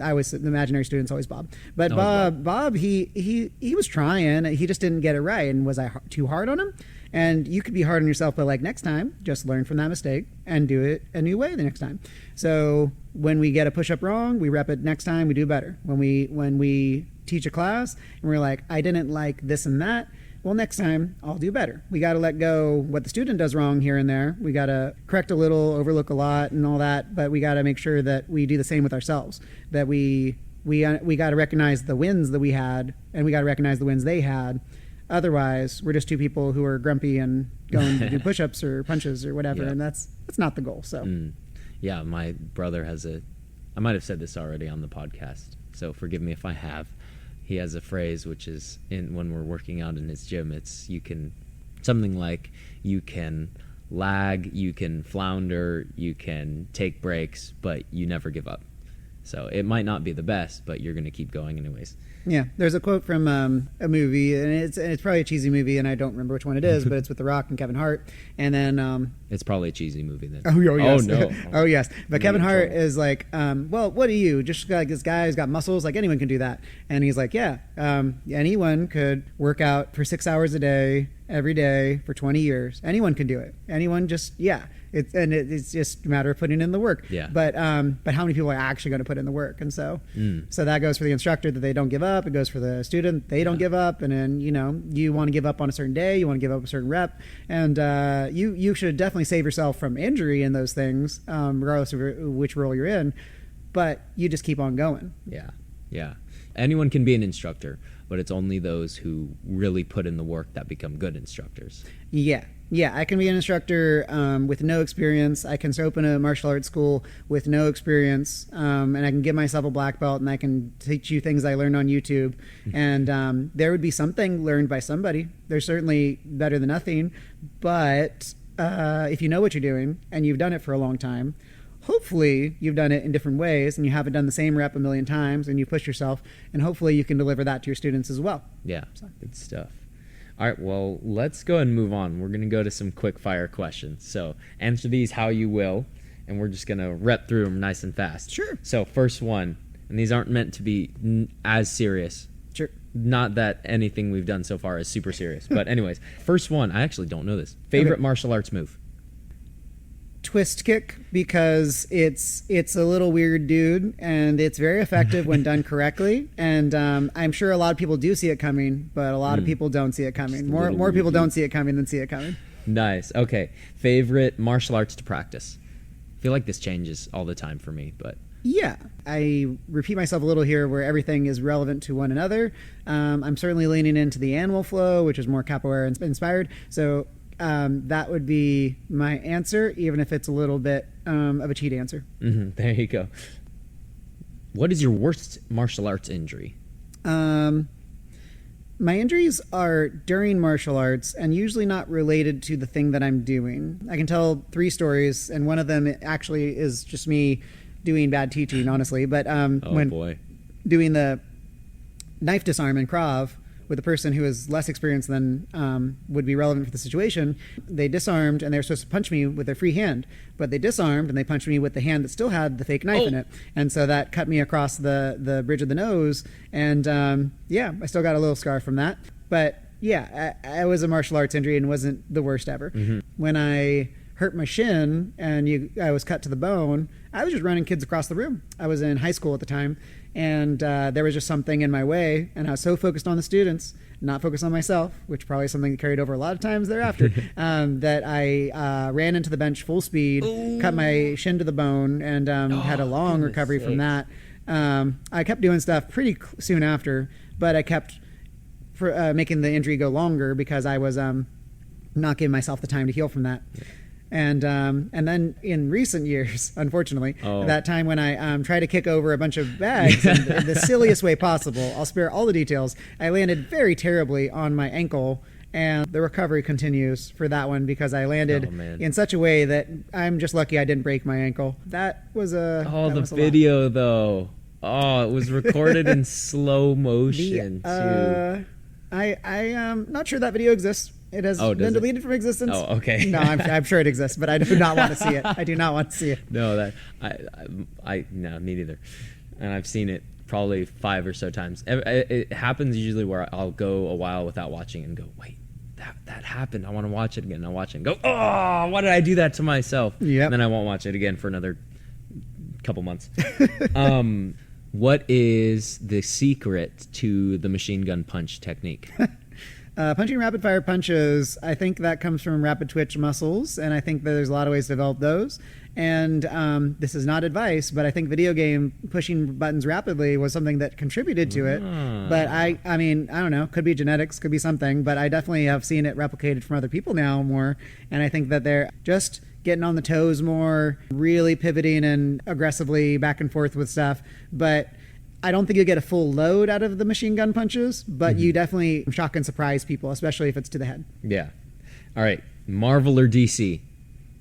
I always, the imaginary student's always Bob, but Bob, he was trying, he just didn't get it right, and was I too hard on him? And you could be hard on yourself, but like next time, just learn from that mistake and do it a new way the next time. So when we get a push-up wrong, we rep it next time, we do better. When we teach a class and we're like, I didn't like this and that, well, next time I'll do better. We got to let go what the student does wrong here and there. We got to correct a little, overlook a lot and all that, but we got to make sure that we do the same with ourselves, that we got to recognize the wins that we had, and we got to recognize the wins they had. Otherwise, we're just two people who are grumpy and going to do push-ups or punches or whatever, and that's not the goal. So, yeah, my brother has I might have said this already on the podcast, so forgive me if I have. He has a phrase which is when we're working out in his gym. You can lag, you can flounder, you can take breaks, but you never give up. So it might not be the best, but you're going to keep going anyways. Yeah, there's a quote from a movie, and it's probably a cheesy movie, and I don't remember which one it is, but it's with The Rock and Kevin Hart, and then it's probably a cheesy movie then. Oh yes. Oh no. Oh yes. But Kevin Hart is like, well, what are you? Just like this guy who's got muscles, like anyone can do that. And he's like, yeah, anyone could work out for 6 hours a day, every day for 20 years. Anyone can do it. Anyone just, yeah. It's just a matter of putting in the work. Yeah. But how many people are actually going to put in the work? And so that goes for the instructor, that they don't give up. It goes for the student, they don't give up. And then you want to give up on a certain day, you want to give up a certain rep, and you should definitely save yourself from injury in those things, regardless of which role you're in. But you just keep on going. Yeah. Anyone can be an instructor, but it's only those who really put in the work that become good instructors. Yeah, I can be an instructor with no experience. I can open a martial arts school with no experience, and I can give myself a black belt, and I can teach you things I learned on YouTube. And there would be something learned by somebody. They're certainly better than nothing. But if you know what you're doing and you've done it for a long time, hopefully you've done it in different ways and you haven't done the same rep a million times and you push yourself, and hopefully you can deliver that to your students as well. Yeah, good stuff. All right, well, let's go and move on. We're going to go to some quick fire questions. So answer these how you will, and we're just going to rep through them nice and fast. Sure. So first one, and these aren't meant to be as serious. Sure. Not that anything we've done so far is super serious. But anyways, first one, I actually don't know this. Favorite martial arts move? Twist kick, because it's a little weird, dude, and it's very effective when done correctly. And I'm sure a lot of people do see it coming, but a lot of people don't see it coming. More people don't see it coming than see it coming. Nice. Okay. Favorite martial arts to practice? I feel like this changes all the time for me, but yeah, I repeat myself a little here where everything is relevant to one another. I'm certainly leaning into the animal flow, which is more capoeira inspired. So that would be my answer, even if it's a little bit of a cheat answer. There you go. What is your worst martial arts injury? My injuries are during martial arts and usually not related to the thing that I'm doing. I can tell 3 stories, and one of them actually is just me doing bad teaching, honestly. But when doing the knife disarm in Krav with a person who is less experienced than would be relevant for the situation, they disarmed and they were supposed to punch me with their free hand, but they disarmed and they punched me with the hand that still had the fake knife in it, and so that cut me across the bridge of the nose, and yeah, I still got a little scar from that. But yeah, I was a martial arts injury and wasn't the worst ever. When I hurt my shin and I was cut to the bone, I was just running kids across the room. I was in high school at the time, and there was just something in my way, and I was so focused on the students, not focused on myself, which probably is something that carried over a lot of times thereafter, that I ran into the bench full speed, cut my shin to the bone, and had a long recovery from that. I kept doing stuff pretty soon after, but I kept making the injury go longer because I was not giving myself the time to heal from that. And then in recent years, unfortunately, that time when I tried to kick over a bunch of bags in the silliest way possible, I'll spare all the details, I landed very terribly on my ankle, and the recovery continues for that one because I landed in such a way that I'm just lucky I didn't break my ankle. That was a... the video, though. Oh, it was recorded in slow motion, too. I'm not sure that video exists. It has been deleted from existence. Oh, okay. No, I'm sure it exists, but I do not want to see it. I do not want to see it. No, no, me neither. And I've seen it probably 5 or so times. It happens usually where I'll go a while without watching and go, wait, that happened. I want to watch it again. And I'll watch it and go, oh, why did I do that to myself? Yep. And then I won't watch it again for another couple months. What is the secret to the machine gun punch technique? Punching rapid fire punches, I think that comes from rapid twitch muscles, and I think that there's a lot of ways to develop those. And this is not advice, but I think video game pushing buttons rapidly was something that contributed to it. But I mean, I don't know, could be genetics, could be something, but I definitely have seen it replicated from other people now more, and I think that they're just getting on the toes more, really pivoting and aggressively back and forth with stuff. But I don't think you get a full load out of the machine gun punches, but you definitely shock and surprise people, especially if it's to the head. Yeah. All right. Marvel or DC?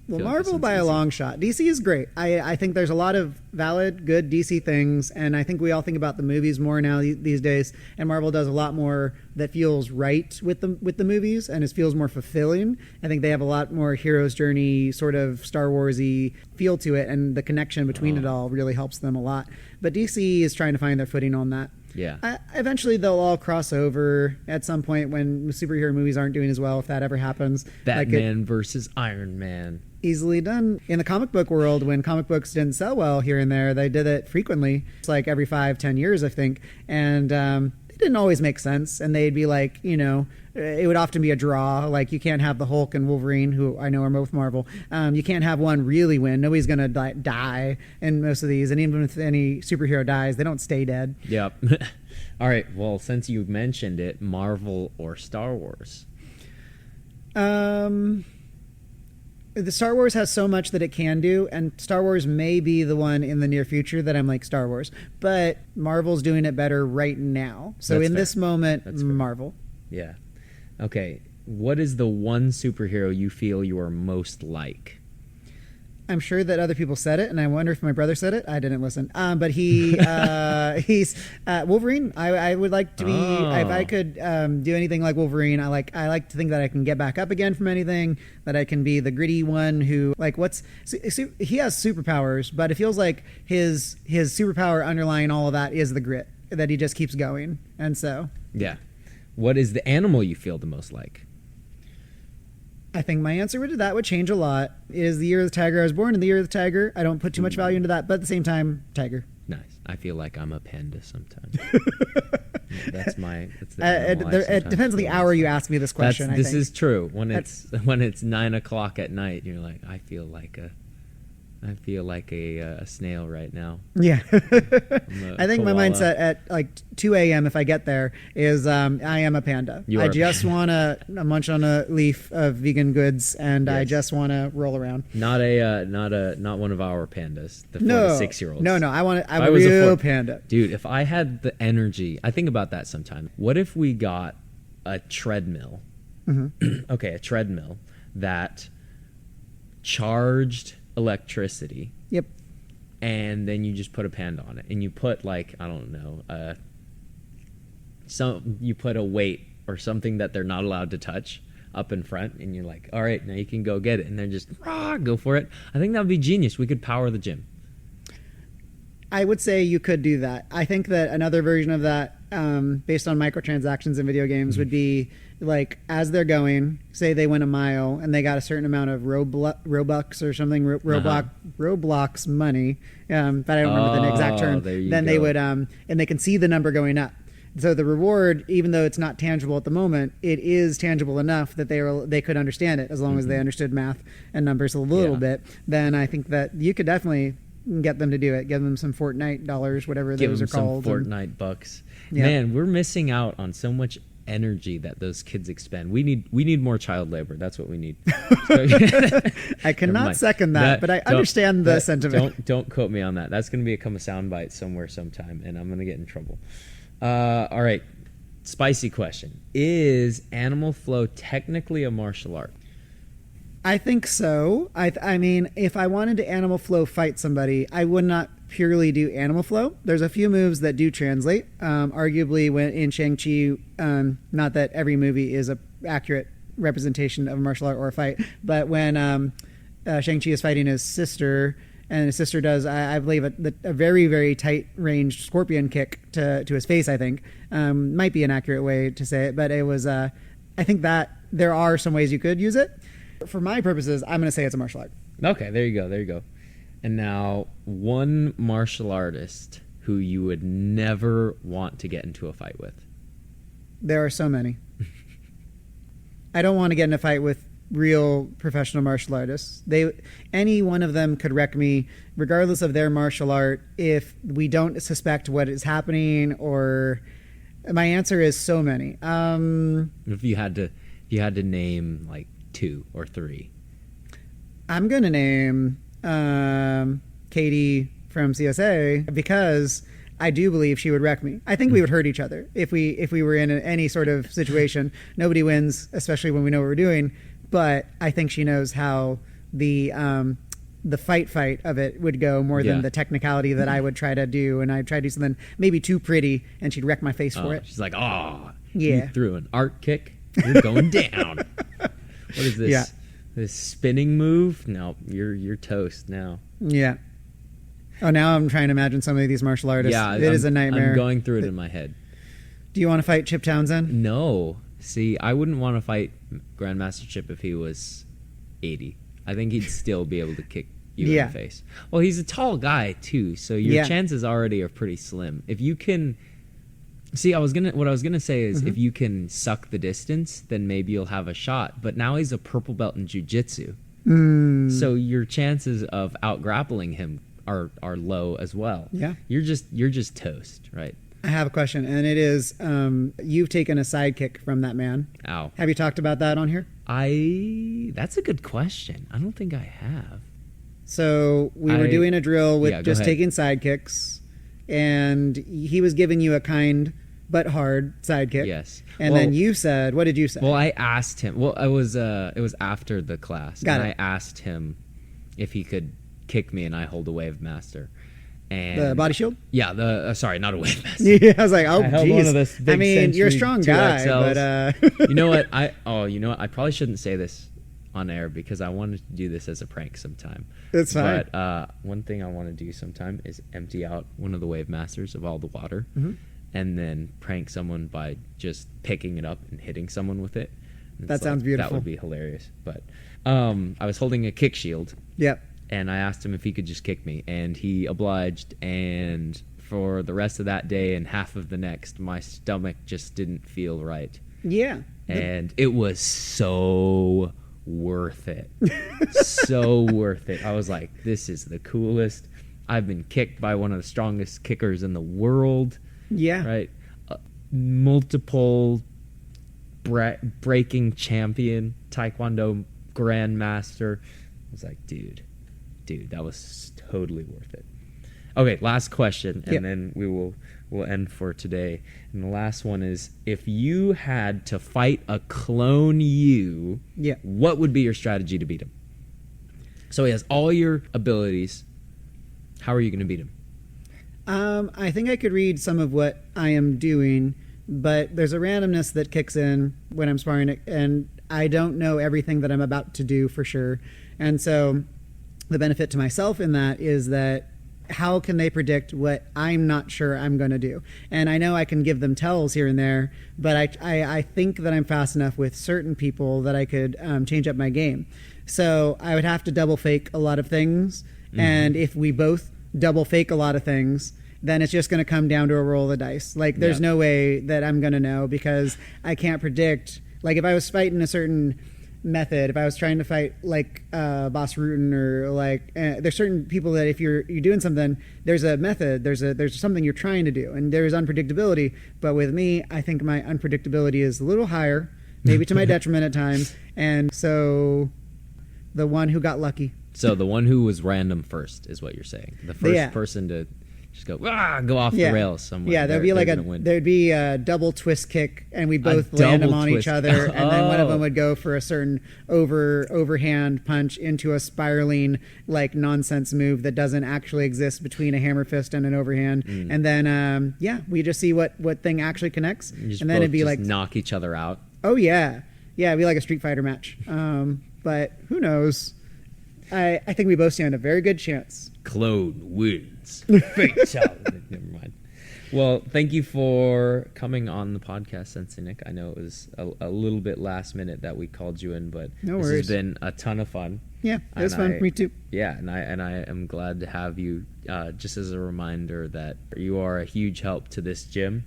Well, Marvel by a long shot. DC is great. I think there's a lot of valid, good DC things, and I think we all think about the movies more now these days, and Marvel does a lot more that feels right with the movies, and it feels more fulfilling. I think they have a lot more hero's journey, sort of Star Wars-y feel to it, and the connection between it all really helps them a lot. But DC is trying to find their footing on that. Yeah. Eventually, they'll all cross over at some point when superhero movies aren't doing as well, if that ever happens. Batman versus Iron Man. Easily done. In the comic book world, when comic books didn't sell well here and there, they did it frequently. It's like every 5-10 years, I think. And it didn't always make sense. And they'd be like, it would often be a draw. Like, you can't have the Hulk and Wolverine, who I know are both Marvel. You can't have one really win. Nobody's going to die in most of these. And even if any superhero dies, they don't stay dead. Yep. All right. Well, since you mentioned it, Marvel or Star Wars? The Star Wars has so much that it can do, and Star Wars may be the one in the near future that I'm like Star Wars. But Marvel's doing it better right now. So That's in fair. this moment, That's fair. Marvel. Yeah. Okay. What is the one superhero you feel you are most like? I'm sure that other people said it, and I wonder if my brother said it. I didn't listen. But he's Wolverine. I would like to be if I could do anything like Wolverine. I like to think that I can get back up again from anything. That I can be the gritty one who he has superpowers, but it feels like his superpower underlying all of that is the grit, that he just keeps going. And so yeah, what is the animal you feel the most like? I think my answer to that would change a lot. It is the year of the tiger. I was born in the year of the tiger. I don't put too much value into that, but at the same time, tiger. Nice. I feel like I'm a panda sometimes. It depends on the hour you ask me this question. This is true. When it's 9 o'clock at night, you're like, I feel like a snail right now. Yeah. I think my mindset at like 2 a.m. if I get there is I am a panda. I just want to munch on a leaf of vegan goods, and yes. I just want to roll around. Not one of our pandas. The 4 to 6 year olds. No. I'm a real panda. Dude, if I had the energy, I think about that sometimes. What if we got a treadmill? Mm-hmm. Okay, a treadmill that charged electricity. Yep. And then you just put a panda on it, and you put you put a weight or something that they're not allowed to touch up in front, and you're like, all right, now you can go get it, and they're just go for it. I think that would be genius. We could power the gym. I would say you could do that. I think that another version of that, based on microtransactions in video games, would be like as they're going, say they went a mile and they got a certain amount of Robux or something, Roblox money, but I don't remember the exact term. Then they would, and they can see the number going up. So the reward, even though it's not tangible at the moment, it is tangible enough that they could understand it as long as they understood math and numbers a little bit. Then I think that you could definitely get them to do it. Give them some Fortnite dollars, whatever those are called. Some Fortnite bucks. Yeah. Man, we're missing out on so much energy that those kids expend. We need more child labor. That's what we need. I cannot second that, but I understand the sentiment. Don't quote me on that. That's going to become a soundbite somewhere sometime, and I'm going to get in trouble. All right. Spicy question. Is animal flow technically a martial art? I think so. I mean, if I wanted to animal flow fight somebody, I would not purely do animal flow. There's a few moves that do translate. Arguably, when in Shang-Chi, not that every movie is a accurate representation of a martial art or a fight, but when Shang-Chi is fighting his sister, and his sister does, I believe, a very, very tight-ranged scorpion kick to his face, I think. Might be an accurate way to say it, but it was, I think that there are some ways you could use it. For my purposes, I'm going to say it's a martial art. Okay, there you go. And now, one martial artist who you would never want to get into a fight with. There are so many. I don't want to get in a fight with real professional martial artists. Any one of them could wreck me, regardless of their martial art, if we don't suspect what is happening, or... My answer is so many. If you had to name, like, 2 or 3. I'm going to name Katie from CSA because I do believe she would wreck me. I think we would hurt each other if we were in any sort of situation. Nobody wins, especially when we know what we're doing. But I think she knows how the fight of it would go more than the technicality that I would try to do. And I'd try to do something maybe too pretty, and she'd wreck my face for it. She's like, you threw an art kick. You're going down. What is this? Yeah. This spinning move? No, you're toast now. Yeah. Oh, now I'm trying to imagine some of these martial artists. Yeah, it is a nightmare. I'm going through it in my head. Do you want to fight Chip Townsend? No. See, I wouldn't want to fight Grandmaster Chip if he was 80. I think he'd still be able to kick you in the face. Well, he's a tall guy too, so your chances already are pretty slim. If you can... See, what I was gonna say is if you can suck the distance, then maybe you'll have a shot. But now he's a purple belt in jiu-jitsu. So your chances of out-grappling him are low as well. Yeah. You're just toast, right? I have a question, and it is, you've taken a sidekick from that man. Ow. Have you talked about that on here? That's a good question. I don't think I have. So we were doing a drill with just taking sidekicks, and he was giving you a kind but hard sidekick. Yes. And then you said, what did you say? Well, I asked him. Well, it was after the class. I asked him if he could kick me and I hold a wave master. And The body shield? yeah, sorry, not a wave master. Yeah, I was like, oh, I held one of those geez. big I mean, you're a Century strong guy, 2XLs. but You know what? I probably shouldn't say this on air because I wanted to do this as a prank sometime. It's fine. But one thing I want to do sometime is empty out one of the wave masters of all the water, and then prank someone by just picking it up and hitting someone with it. And That it's sounds beautiful. That would be hilarious. But I was holding a kick shield. Yep. And I asked him if he could just kick me, and he obliged. And for the rest of that day and half of the next, my stomach just didn't feel right. Yeah. And it was so worth it. So worth it. I was like, this is the coolest. I've been kicked by one of the strongest kickers in the world. Yeah. Right? Multiple breaking champion, Taekwondo grandmaster. I was like, dude, that was totally worth it. Okay, last question, and then we'll end for today. And the last one is, if you had to fight a clone you, what would be your strategy to beat him? So he has all your abilities. How are you going to beat him? I think I could read some of what I am doing, but there's a randomness that kicks in when I'm sparring, and I don't know everything that I'm about to do for sure. And so the benefit to myself in that is that how can they predict what I'm not sure I'm going to do? And I know I can give them tells here and there, but I think that I'm fast enough with certain people that I could change up my game. So I would have to double fake a lot of things. And if we both double fake a lot of things, then it's just going to come down to a roll of the dice. Like, there's no way that I'm going to know, because I can't predict. Like, if I was fighting a certain method, if I was trying to fight like Boss Rutan, or like there's certain people that if you're doing something, there's a method, there's something you're trying to do, and there's unpredictability. But with me, I think my unpredictability is a little higher, maybe to my detriment at times. And so the one who got lucky. So the one who was random first is what you're saying. The first person to just go off the rails somewhere. Yeah, there'd be a double twist kick, and we both land them on each other, and then one of them would go for a certain overhand punch into a spiraling like nonsense move that doesn't actually exist between a hammer fist and an overhand. And then we just see what thing actually connects, and then it'd be like knock each other out. Oh yeah, it'd be like a Street Fighter match. But who knows? I think we both stand a very good chance. Clone wins. Fatality. Never mind. Well, thank you for coming on the podcast, Sensei Nick. I know it was a little bit last minute that we called you in, but no this worries. has been a ton of fun. Yeah, it was fun for me too. Yeah, and I am glad to have you. Just as a reminder that you are a huge help to this gym,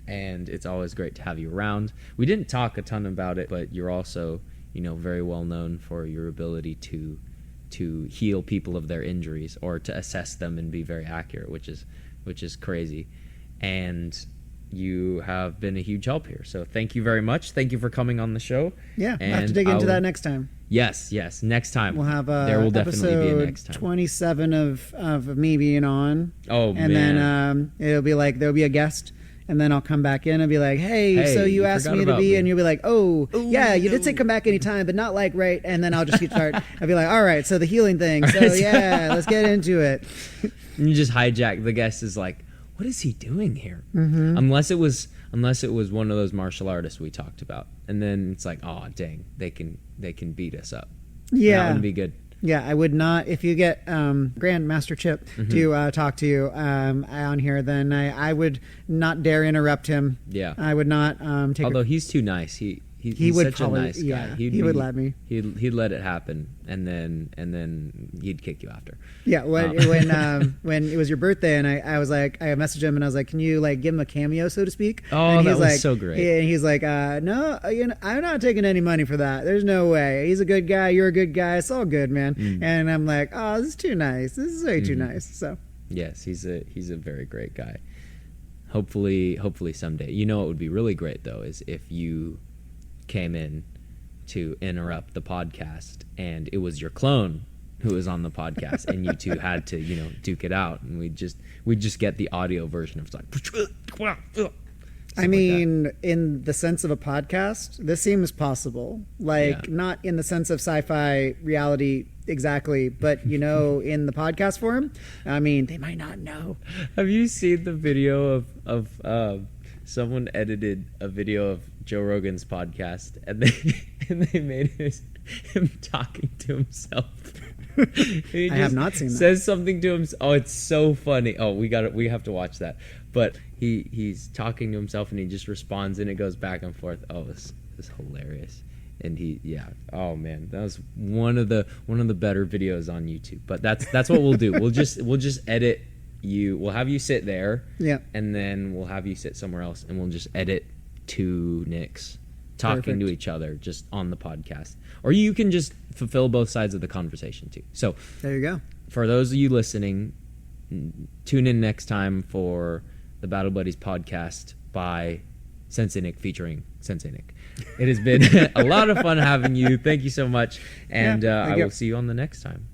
and it's always great to have you around. We didn't talk a ton about it, but you're also, very well known for your ability to heal people of their injuries, or to assess them and be very accurate, which is crazy. And you have been a huge help here. So thank you very much. Thank you for coming on the show. Yeah, we'll have to dig into that next time. Yes. Next time. We'll have there will definitely be a next time. 27 of me being on. Oh, and man. then it'll be like there'll be a guest. And then I'll come back in and be like, hey, so you asked me to be, and you'll be like, oh, yeah, you did say come back anytime, but not like right. And then I'll just start. I'll be like, all right, so the healing thing. So yeah, let's get into it. And you just hijack. The guest is like, what is he doing here? Unless it was one of those martial artists we talked about, and then it's like, oh dang, they can beat us up. Yeah, that wouldn't be good. Yeah, I would not. If you get Grandmaster Chip to talk to you on here, then I would not dare interrupt him. Yeah, I would not take. Although he's too nice, he's would such probably, a nice guy. Yeah, he would let me. He'd let it happen, and then he'd kick you after. Yeah, when it was your birthday, and I was like, I messaged him, and I was like, can you like give him a cameo, so to speak? Oh, and that was so great. And he's like, no, I'm not taking any money for that. There's no way. He's a good guy. You're a good guy. It's all good, man. And I'm like, oh, this is too nice. This is way too nice. So yes, he's a very great guy. Hopefully someday. You know what would be really great though is if you came in to interrupt the podcast and it was your clone who was on the podcast and you two had to duke it out, and we'd just get the audio version of like I mean, in the sense of a podcast, this seems possible. Not in the sense of sci-fi reality exactly, but in the podcast forum, I mean, they might not know. Have you seen the video of someone edited a video of Joe Rogan's podcast, and they made him talking to himself? I have not seen that. Says something to him. Oh, it's so funny. Oh, we have to watch that. But he's talking to himself, and he just responds, and it goes back and forth. Oh, it's hilarious. And oh man, that was one of the better videos on YouTube. But that's what we'll do. We'll just edit you. We'll have you sit there, yeah, and then we'll have you sit somewhere else, and we'll just edit two Nicks talking to each other just on the podcast. Or you can just fulfill both sides of the conversation too. So there you go. For those of you listening, tune in next time for the Battle Buddies podcast by Sensei Nick featuring Sensei Nick. It has been a lot of fun having you. Thank you so much. And I will see you on the next time.